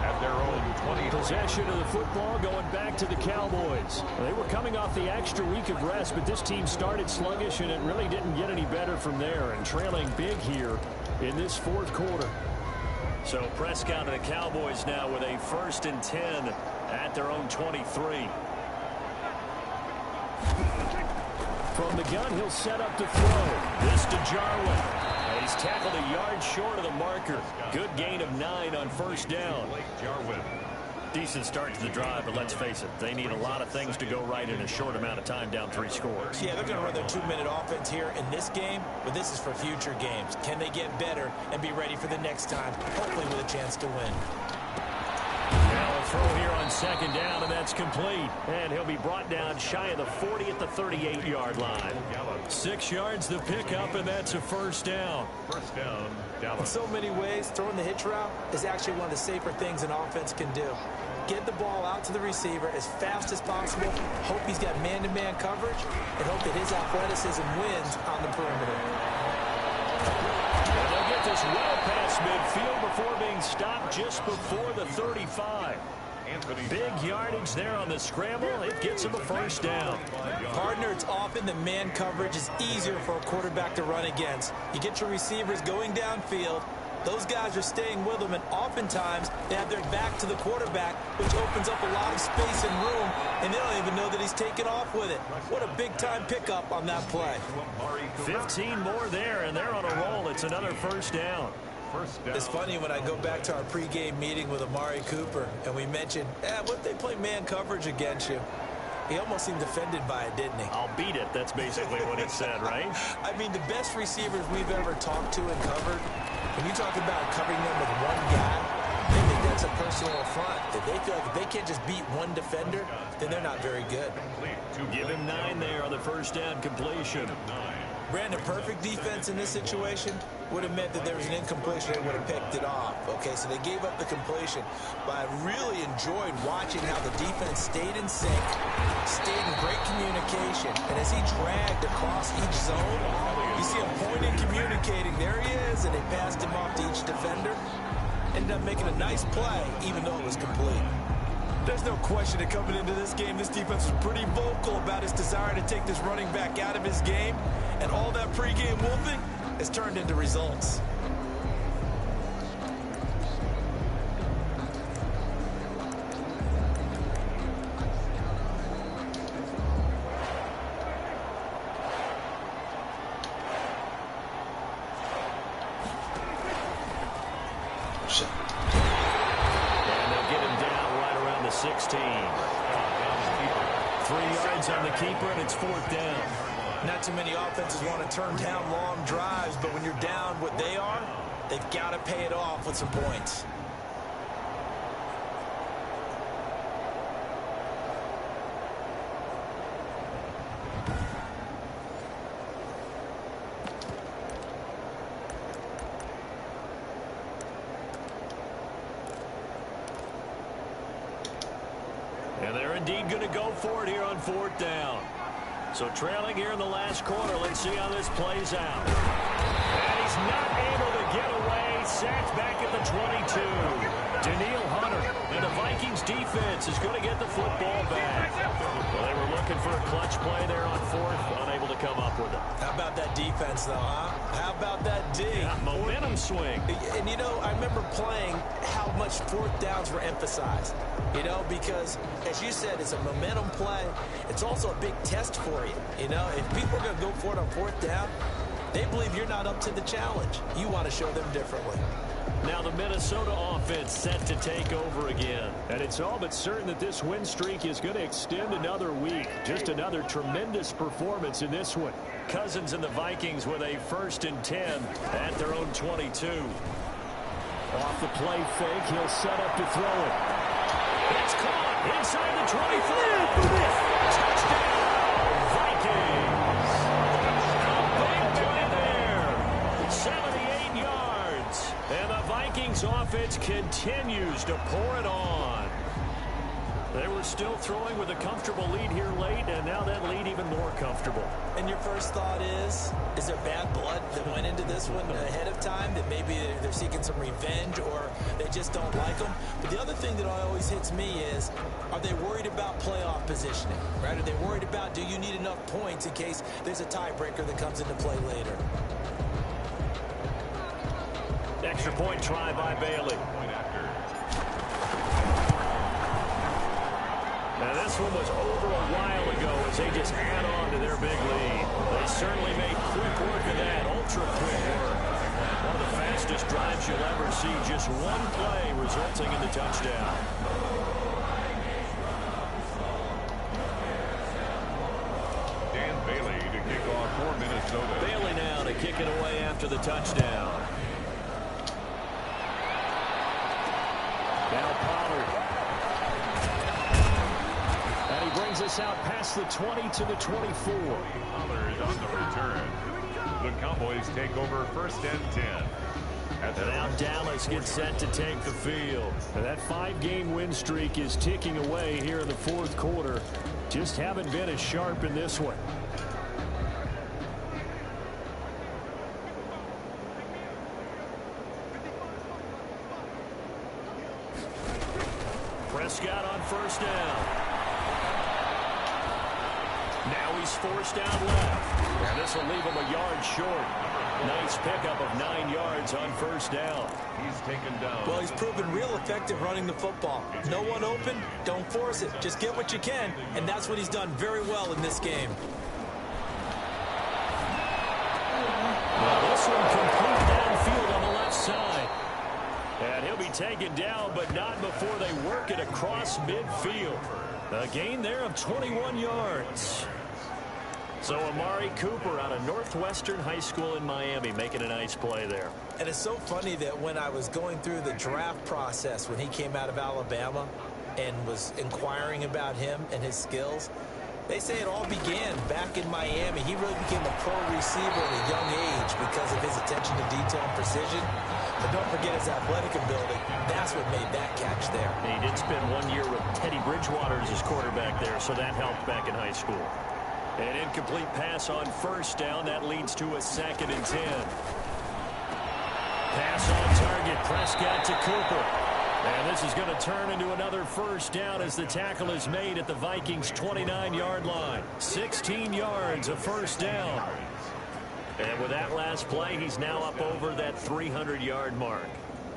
at their own 20. Possession of the football going back to the Cowboys. They were coming off the extra week of rest, but this team started sluggish, and it really didn't get any better from there, and trailing big here in this fourth quarter. So Prescott and the Cowboys now with a 1st and 10 at their own 23. From the gun, he'll set up to throw. This to Jarwin. He's tackled a yard short of the marker. Good gain of 9 on first down. Jarwin. Decent start to the drive, but let's face it, they need a lot of things to go right in a short amount of time, down 3 scores. Yeah, they're going to run their 2-minute offense here in this game, but this is for future games. Can they get better and be ready for the next time, hopefully with a chance to win? Now a throw here on 2nd down, and that's complete. And he'll be brought down shy of the 40 at the 38-yard line. 6 yards the pickup, and that's a 1st down. First down, In Dallas. so many ways, throwing the hitch route is actually one of the safer things an offense can do. Get the ball out to the receiver as fast as possible, hope he's got man-to-man coverage, and hope that his athleticism wins on the perimeter. And they'll get this well past midfield before being stopped just before the 35. Big yardage there on the scramble. It gets him a 1st down. Partner, it's often the man coverage is easier for a quarterback to run against. You get your receivers going downfield. Those guys are staying with them, and oftentimes they have their back to the quarterback, which opens up a lot of space and room, and they don't even know that he's taken off with it. What a big-time pickup on that play. 15 more there, and they're on a roll. It's another 1st down. It's funny when I go back to our pregame meeting with Amari Cooper, and we mentioned, what if they play man coverage against you? He almost seemed offended by it, didn't he? I'll beat it. That's basically what he said, right? I mean, the best receivers we've ever talked to and covered, when you talk about covering them with one guy, they think that's a personal affront. If they feel like if they can't just beat one defender, then they're not very good. Give him 9 there on the 1st down completion. Brandon, perfect defense in this situation would have meant that there was an incompletion. They would have picked it off. Okay, so they gave up the completion. But I really enjoyed watching how the defense stayed in sync, stayed in great communication. And as he dragged across each zone, you see him pointing, communicating. There he is, and they passed him off to each defender. Ended up making a nice play, even though it was complete. There's no question that coming into this game, this defense was pretty vocal about his desire to take this running back out of his game. And all that pregame wolfing has turned into results. And they'll get him down right around the 16. 3 yards on the keeper, and it's 4th down. Not too many offenses want to turn down long drives, but when you're down what they are, they've got to pay it off with some points. And they're indeed going to go for it here on 4th down. So trailing here in the last quarter. Let's see how this plays out. And he's not able to get away. Sacked back at the 22. Daniil Hunter. And the Vikings defense is going to get the football back. Well, they were looking for a clutch play there on 4th. Unable to come up with it. How about that defense, though, huh? How about that D? Yeah, momentum swing. And, you know, I remember playing how much 4th downs were emphasized. You know, because, as you said, it's a momentum play. It's also a big test for you. You know, if people are going to go for it on 4th down, They believe you're not up to the challenge. You want to show them differently. Now the Minnesota offense set to take over again. And it's all but certain that this win streak is going to extend another week. Just another tremendous performance in this one. Cousins and the Vikings with a 1st and 10 at their own 22. Off the play fake, he'll set up to throw it. It's caught inside the 24. Touchdown, Vikings. A big play there. 78 yards. And the Vikings offense continues to pour it on. They were still throwing with a comfortable lead here late, and now that lead even more comfortable. And your first thought is there bad blood that went into this one ahead of time, that maybe they're seeking some revenge or they just don't like them? But the other thing that always hits me is, are they worried about playoff positioning? Right? Are they worried about, do you need enough points in case there's a tiebreaker that comes into play later? Extra point try by Bailey. Now this one was over a while ago as they just add on to their big lead. They certainly made quick work of that, ultra quick work. One of the fastest drives you'll ever see, just one play resulting in the touchdown. Dan Bailey to kick off for Minnesota. Bailey now to kick it away after the touchdown. Now Pollard. Brings us out past the 20 to the 24. Pollard on the return. The Cowboys take over 1st and 10. And now Dallas gets set to take the field. And that 5-game win streak is ticking away here in the 4th quarter. Just haven't been as sharp in this one. Prescott on 1st down. Now he's forced out left. And this will leave him a yard short. Nice pickup of 9 yards on 1st down. He's taken down. Well, he's proven real effective running the football. No one open, don't force it. Just get what you can, and that's what he's done very well in this game. Well, this one complete downfield on the left side. And he'll be taken down, but not before they work it across midfield. A gain there of 21 yards. So Amari Cooper out of Northwestern High School in Miami making a nice play there. And it's so funny that when I was going through the draft process when he came out of Alabama and was inquiring about him and his skills, they say it all began back in Miami. He really became a pro receiver at a young age because of his attention to detail and precision. But don't forget his athletic ability. That's what made that catch there. He did spend 1 year with Teddy Bridgewater as his quarterback there, so that helped back in high school. An incomplete pass on 1st down. That leads to a 2nd and 10. Pass on target. Prescott to Cooper. And this is going to turn into another 1st down as the tackle is made at the Vikings' 29-yard line. 16 yards of 1st down. And with that last play, he's now up over that 300-yard mark.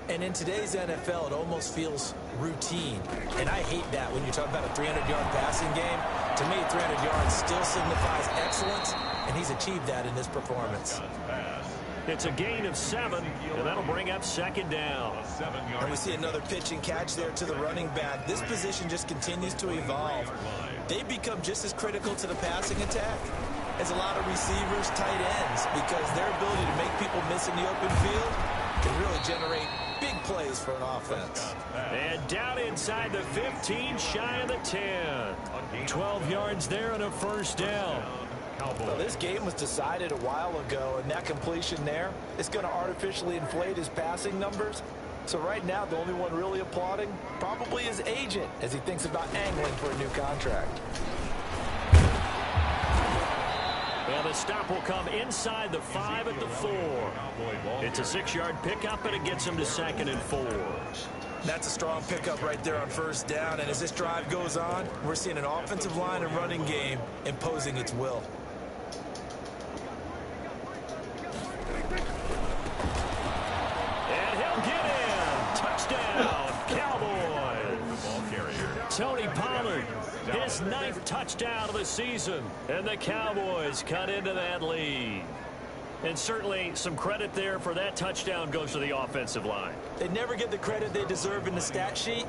And in today's NFL, it almost feels routine. And I hate that when you talk about a 300-yard passing game. To me, 300 yards still signifies excellence, and he's achieved that in this performance. It's a gain of 7, and that'll bring up 2nd down. And we see another pitch and catch there to the running back. This position just continues to evolve. They become just as critical to the passing attack as a lot of receivers, tight ends, because their ability to make people miss in the open field can really generate big plays for an offense. And down inside the 15, shy of the 10. 12 yards there and a 1st down. Well, this game was decided a while ago, and that completion there is going to artificially inflate his passing numbers. So right now, the only one really applauding probably his agent as he thinks about angling for a new contract. Well, the stop will come inside the 5 at the 4. It's a 6-yard pickup, and it gets him to 2nd and 4. That's a strong pickup right there on 1st down. And as this drive goes on, we're seeing an offensive line and running game imposing its will. And he'll get in. Touchdown, Cowboys. Tony Pollard, his 9th touchdown of the season. And the Cowboys cut into that lead. And certainly some credit there for that touchdown goes to the offensive line. They never get the credit they deserve in the stat sheet,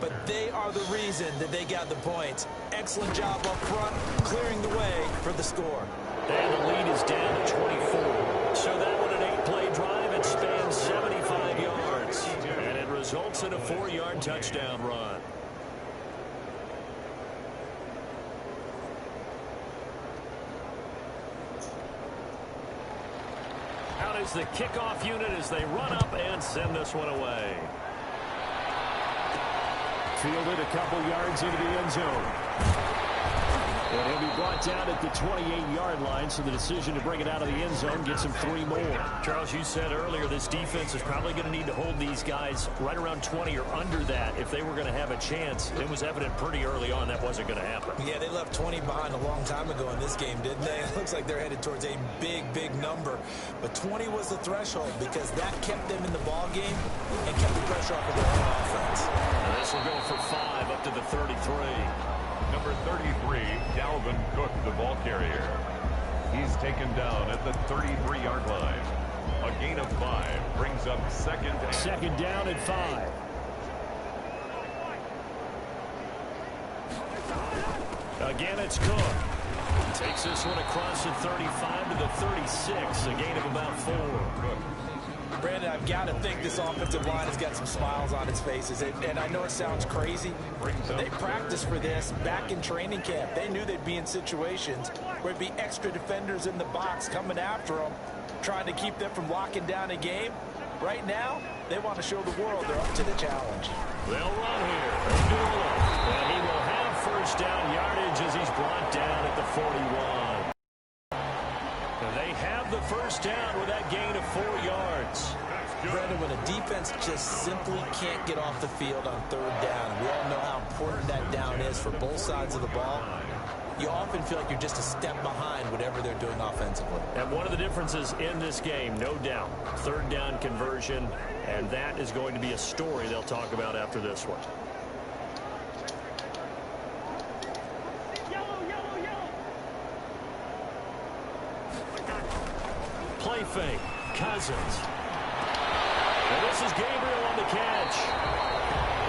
but they are the reason that they got the points. Excellent job up front, clearing the way for the score. And the lead is down to 24. So that one an 8-play drive. It spans 75 yards. And it results in a 4-yard touchdown run. Out is the kickoff unit as they run up and send this one away. Fielded a couple yards into the end zone. And he'll be brought down at the 28-yard line, so the decision to bring it out of the end zone gets him 3 more. Charles, you said earlier this defense is probably going to need to hold these guys right around 20 or under that if they were going to have a chance. It was evident pretty early on that wasn't going to happen. Yeah, they left 20 behind a long time ago in this game, didn't they? It looks like they're headed towards a big, big number. But 20 was the threshold because that kept them in the ball game and kept the pressure off of their own offense. And this will go for 5 up to the 33. Number 33, Dalvin Cook, the ball carrier. He's taken down at the 33-yard line. A gain of 5 brings up second down. Second down and 5. Again, it's Cook. Takes this one across the 35 to the 36. A gain of about 4. Brandon, I've got to think this offensive line has got some smiles on its faces. And I know it sounds crazy, but they practiced for this back in training camp. They knew they'd be in situations where it'd be extra defenders in the box coming after them, trying to keep them from locking down a game. Right now, they want to show the world they're up to the challenge. They'll run here. And he will have first down yardage as he's brought down at the 41. They have the first down with that gain of 4 yards. Brandon, when a defense just simply can't get off the field on third down, we all know how important that down is for both sides of the ball, you often feel like you're just a step behind whatever they're doing offensively. And one of the differences in this game, no doubt, third down conversion, and that is going to be a story they'll talk about after this one. Play fake. Cousins. And this is Gabriel on the catch.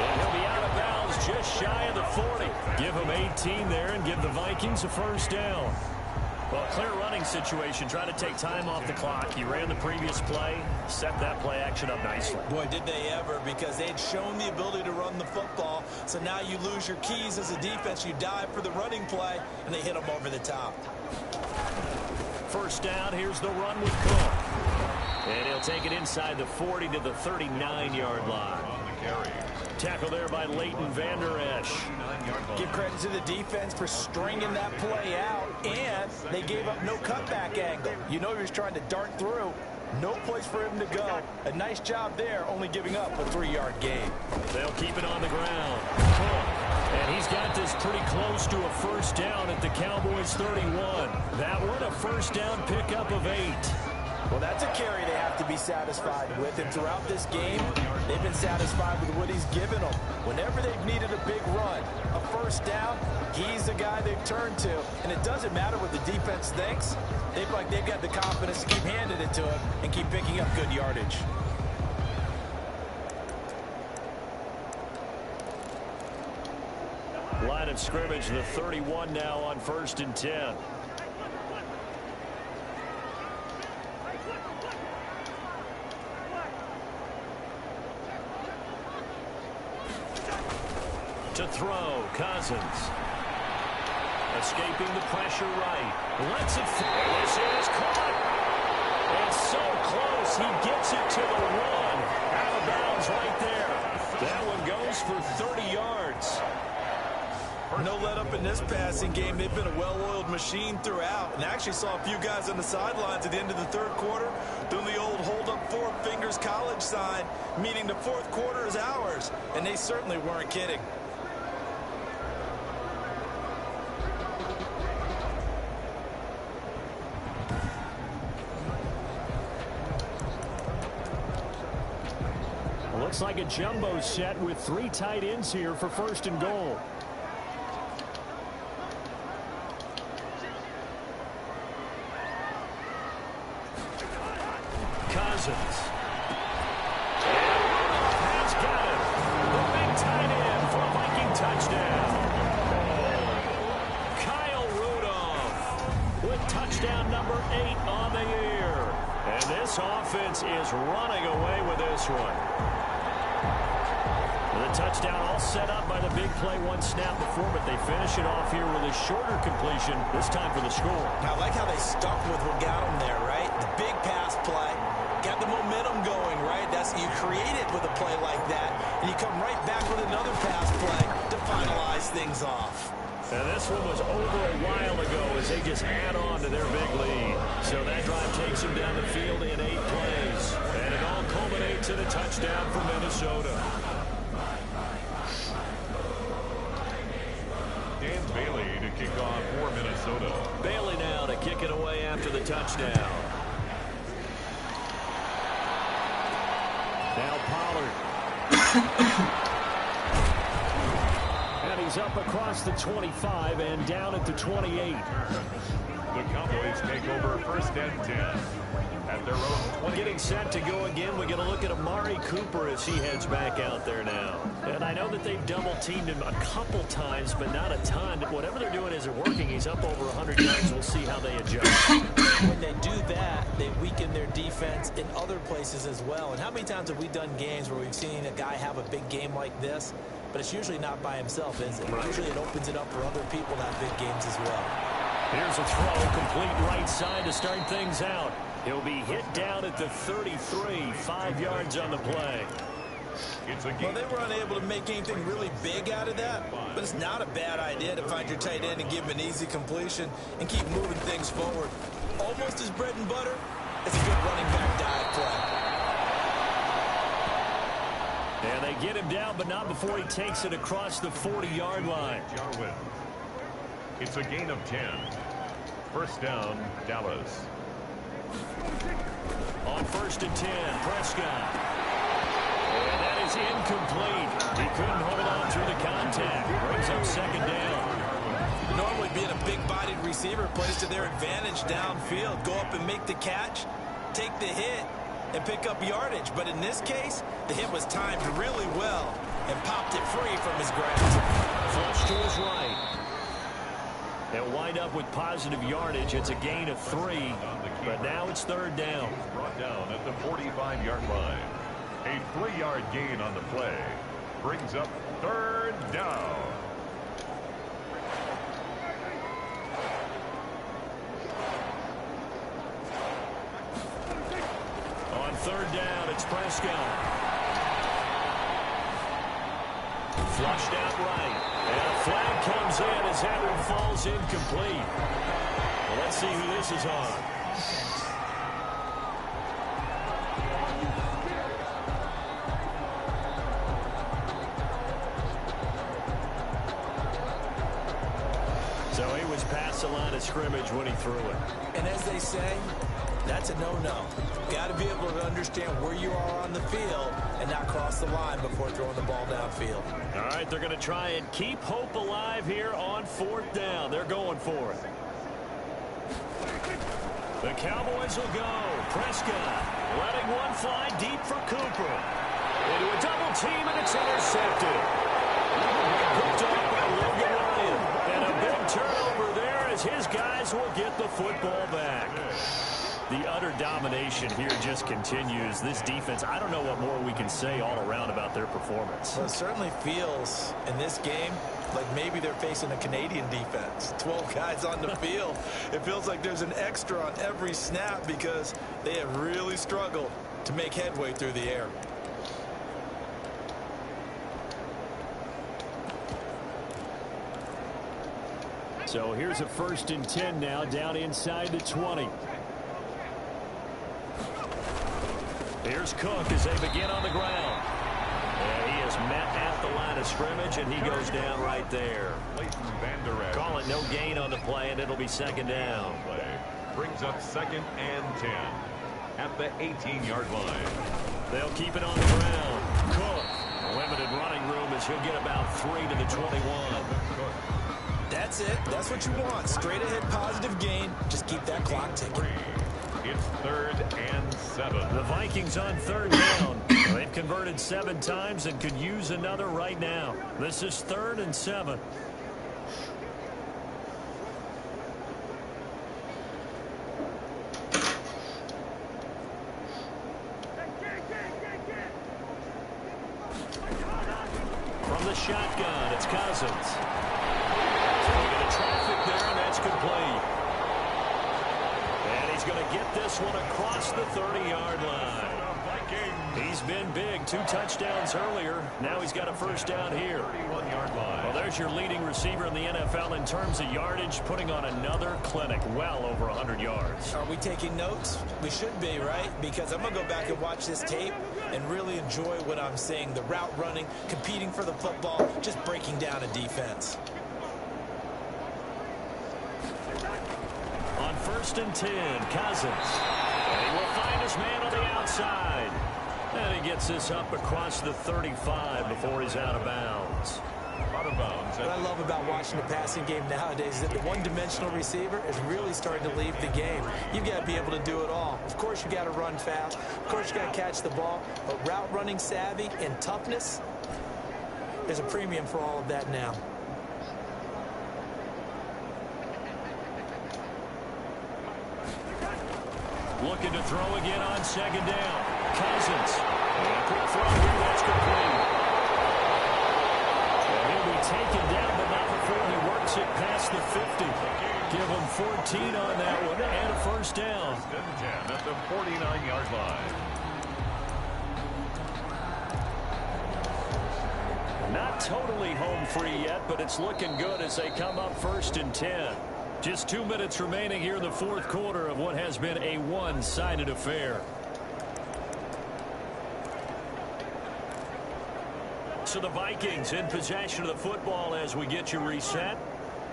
And he'll be out of bounds just shy of the 40. Give him 18 there and give the Vikings a first down. Well, clear running situation. Try to take time off the clock. He ran the previous play, set that play action up nicely. Boy, did they ever, because they'd shown the ability to run the football. So now you lose your keys as a defense. You dive for the running play, and they hit them over the top. First down, here's the run with Cook. And he'll take it inside the 40 to the 39-yard line. On the carry. Tackle there by Leighton Vander Esch. Give credit to the defense for stringing that play out, and they gave up no cutback angle. You know he was trying to dart through. No place for him to go. A nice job there, only giving up a 3-yard gain. They'll keep it on the ground. And he's got this pretty close to a first down at the Cowboys 31. That one, a first down pickup of 8. Well, that's a carry they have to be satisfied with. And throughout this game, they've been satisfied with what he's given them. Whenever they've needed a big run, a first down, he's the guy they've turned to. And it doesn't matter what the defense thinks. They've got the confidence to keep handing it to him and keep picking up good yardage. Line of scrimmage, the 31 now on 1st and 10. To throw, Cousins. Escaping the pressure right. Lets it through. This is caught. And so close, he gets it to the 1. Out of bounds right there. That one goes for 30 yards. No let up in this passing game. They've been a well-oiled machine throughout. And I actually saw a few guys on the sidelines at the end of the third quarter doing the old hold up 4 fingers college sign, meaning the fourth quarter is ours. And they certainly weren't kidding. Looks like a jumbo set with 3 tight ends here for 1st and goal. touchdown number 8 on the year. And this offense is running away with this one. The touchdown all set up by the big play one snap before, but they finish it off here with a shorter completion, this time for the score. I like how they stuck with what got them there, right? The big pass play, got the momentum going, right? That's you create it with a play like that, and you come right back with another pass play to finalize things off. And this one was over a while ago as they just add on to their big lead. So that drive takes them down the field in 8 plays. And it all culminates in a touchdown for Minnesota. Dan Bailey to kick off for Minnesota. Bailey now to kick it away after the touchdown. Now Pollard. And he's up across the 25 and down at the 28. The Cowboys take over first and 10 at their own 20. Getting set to go again. We're going to look at Amari Cooper as he heads back out there now. And I know that they've double-teamed him a couple times, but not a ton. Whatever they're doing isn't working. He's up over 100 yards. We'll see how they adjust. When they do that, they weaken their defense in other places as well. And how many times have we done games where we've seen a guy have a big game like this? But it's usually not by himself, is it? Right. Usually it opens it up for other people to have big games as well. Here's a throw, complete right side to start things out. He'll be hit down at the 33, 5 yards on the play. Well, they were unable to make anything really big out of that, but it's not a bad idea to find your tight end and give him an easy completion and keep moving things forward. Almost his bread and butter. It's a good running back dive play. And they get him down, but not before he takes it across the 40-yard line. Jarwin. It's a gain of 10. First down, Dallas. On first and 10, Prescott. And that is incomplete. He couldn't hold on through the contact. Brings up second down. Normally being a big-bodied receiver plays to their advantage downfield. Go up and make the catch, take the hit, and pick up yardage. But in this case, the hit was timed really well and popped it free from his grasp. Flush to his right. They'll wind up with positive yardage. It's a gain of 3, but now it's third down. Brought down at the 45-yard line. A 3-yard gain on the play. Brings up third down. On third down, it's Prescott. Flushed out right. And a flag comes in as that one falls incomplete. Well, let's see who this is on. So he was past the line of scrimmage when he threw it. And as they say, that's a no-no. Got to be able to understand where you are on the field and not cross the line before throwing the ball downfield. All right, they're going to try and keep hope alive here on fourth down. They're going for it. The Cowboys will go. Prescott letting one fly deep for Cooper. Into a double team, and it's intercepted. Picked off by Logan Ryan. And a big turnover there as his guys will get the football back. The utter domination here just continues. This defense, I don't know what more we can say all around about their performance. Well, it certainly feels in this game like maybe they're facing a Canadian defense. 12 guys on the field. It feels like there's an extra on every snap because they have really struggled to make headway through the air. So here's a first and 10 now down inside the 20. Here's Cook as they begin on the ground. And he is met at the line of scrimmage, and he goes down right there. Call it no gain on the play, and it'll be second down. Brings up second and 10 at the 18-yard line. They'll keep it on the ground. Cook, limited running room as he'll get about 3 to the 21. That's it. That's what you want. Straight ahead positive gain. Just keep that clock ticking. It's third and 7. The Vikings on third down. They've converted 7 times and could use another right now. This is third and 7. the shotgun. It's Cousins. Swing into traffic there, and that's complete. And he's going to get this one across the 30-yard line. He's been big. 2 touchdowns earlier. Now he's got a first down here. 31-yard line. Well, there's your leading receiver in the NFL in terms of yardage, putting on another clinic, well over 100 yards. Are we taking notes? We should be, right? Because I'm going to go back and watch this tape and really enjoy what I'm seeing. The route running, competing for the football, just breaking down a defense. On 1st and 10, Cousins. And he will find his man on the outside. And he gets this up across the 35 before he's out of bounds. Out of bounds. What I love about watching the passing game nowadays is that the one-dimensional receiver is really starting to leave the game. You've got to be able to do it all. Of course, you got to run fast. Of course, you got to catch the ball. But route running savvy and toughness, there's a premium for all of that now. Looking to throw again on 2nd down. Cousins. And a quick throw here. That's complete. And he'll be taken down, but not before he works it past the 50. Give him 14 on that one and a first down. 10 at the 49-yard line. Not totally home free yet, but it's looking good as they come up 1st and 10. Just 2 minutes remaining here in the 4th quarter of what has been a one-sided affair. So the Vikings in possession of the football as we get you reset.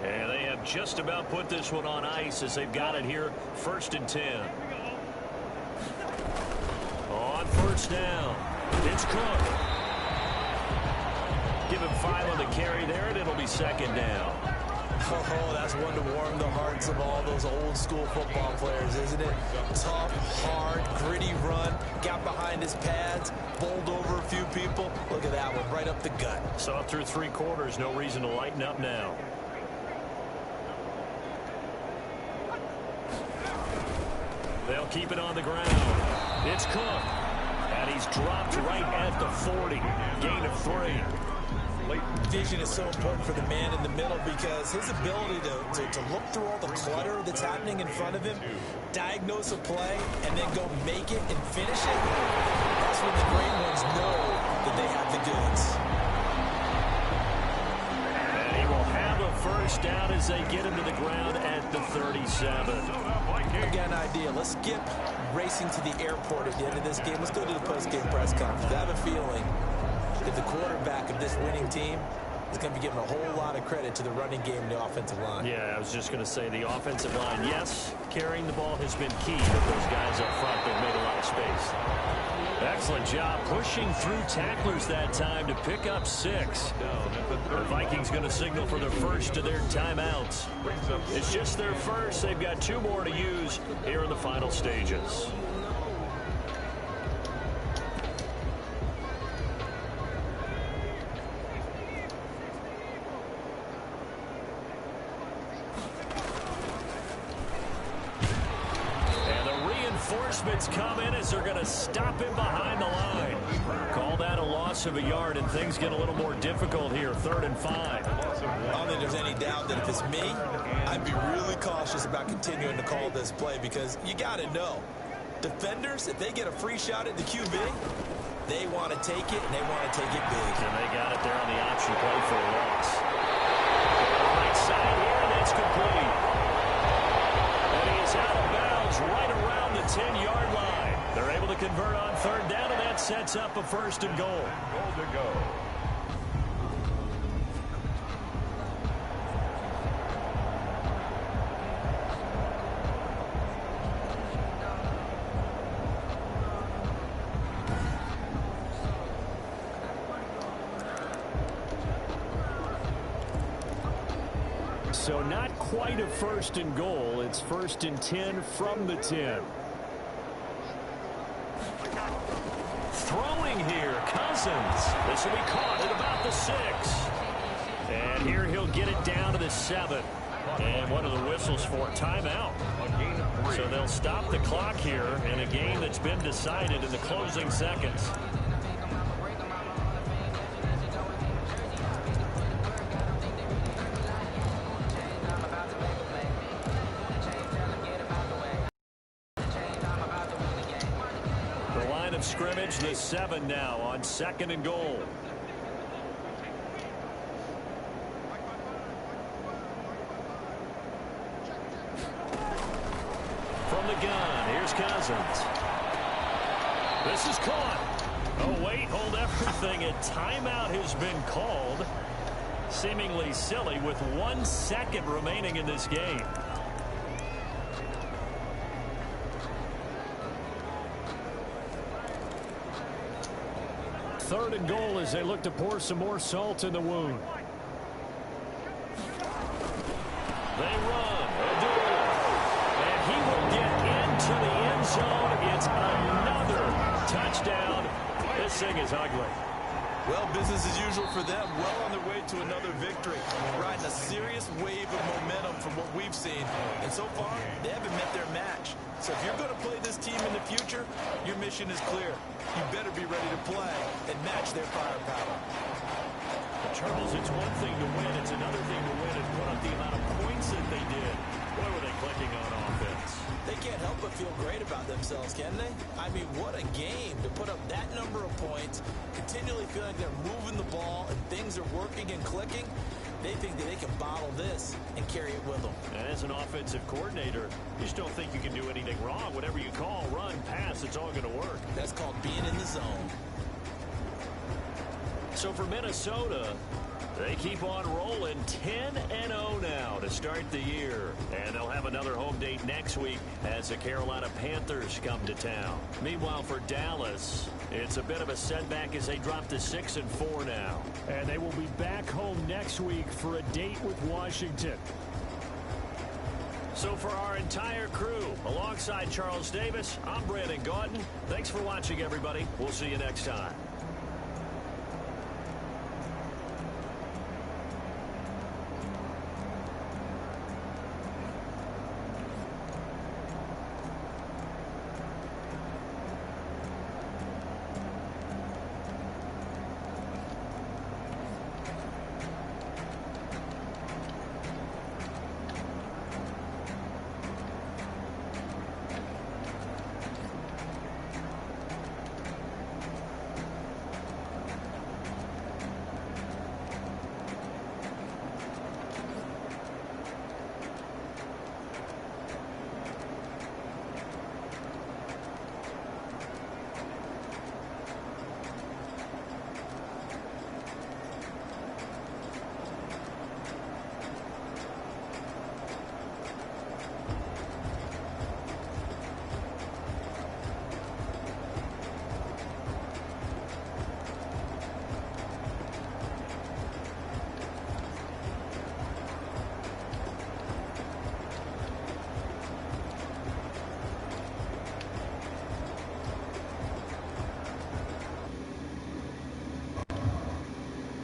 And they have just about put this one on ice as they've got it here 1st and 10. On 1st down, it's Cook. Give him 5 on the carry there, and it'll be 2nd down. Oh, that's one to warm the hearts of all those old-school football players, isn't it? Tough, hard, gritty run, got behind his pads, bowled over a few people. Look at that one, right up the gut. So through 3 quarters, no reason to lighten up now. They'll keep it on the ground. It's Cook. And he's dropped right at the 40. Gain of 3. Vision is so important for the man in the middle because his ability to look through all the clutter that's happening in front of him, diagnose a play, and then go make it and finish it. That's when the great ones know that they have the goods. And he will have a first down as they get him to the ground at the 37. I've got an idea. Let's skip racing to the airport at the end of this game. Let's go to the post-game press conference. I have a feeling that the quarterback of this winning team is going to be given a whole lot of credit to the running game and the offensive line. Yeah, I was just going to say the offensive line, yes, carrying the ball has been key, but those guys up front, they've made a lot of space. Excellent job pushing through tacklers that time to pick up 6. The Vikings going to signal for their first of their timeouts. It's just their first. They've got 2 more to use here in the final stages. Reinforcements come in as they're going to stop him behind the line. Call that a loss of a yard, and things get a little more difficult here. 3rd and 5. I don't think there's any doubt that if it's me, I'd be really cautious about continuing to call this play because you got to know, defenders, if they get a free shot at the QB, they want to take it, and they want to take it big. And they got it there on the option play for a loss. Right side here, and that's complete. And he is out of bounds right around the 10-yard line. They're able to convert on 3rd down, and that sets up a 1st and goal. Goal to go. So not quite a 1st and goal. It's 1st and 10 from the 10. Throwing here, Cousins. This will be caught at about the 6. And here he'll get it down to the 7. And what are the whistles for? Timeout. So they'll stop the clock here in a game that's been decided in the closing seconds. manage the 7 now on 2nd and goal. From the gun, here's Cousins. This is caught. Oh, wait, hold everything. A timeout has been called. Seemingly silly with 1 second remaining in this game. Third and goal as they look to pour some more salt in the wound. They run. And he will get into the end zone. It's another touchdown. This thing is ugly. Well, business as usual for them. Well on their way to another victory. Riding a serious wave of momentum from what we've seen. And so far, they haven't met their match. So if you're going to play this team in the future, your mission is clear. You better be ready to play and match their firepower. Charles, it's one thing to win. It's another thing to win and put up the amount of points that they did. Boy, were they clicking on offense. They can't help but feel great about themselves, can they? I mean, what a game to put up that number of points, continually feeling like they're moving the ball and things are working and clicking. They think that they can bottle this and carry it with them. And as an offensive coordinator, you just don't think you can do anything wrong. Whatever you call, run, pass, it's all going to work. That's called being in the zone. So for Minnesota, they keep on rolling 10-0 now to start the year. And they'll have another home date next week as the Carolina Panthers come to town. Meanwhile, for Dallas, it's a bit of a setback as they drop to 6-4 now. And they will be back home next week for a date with Washington. So for our entire crew, alongside Charles Davis, I'm Brandon Gaudin. Thanks for watching, everybody. We'll see you next time.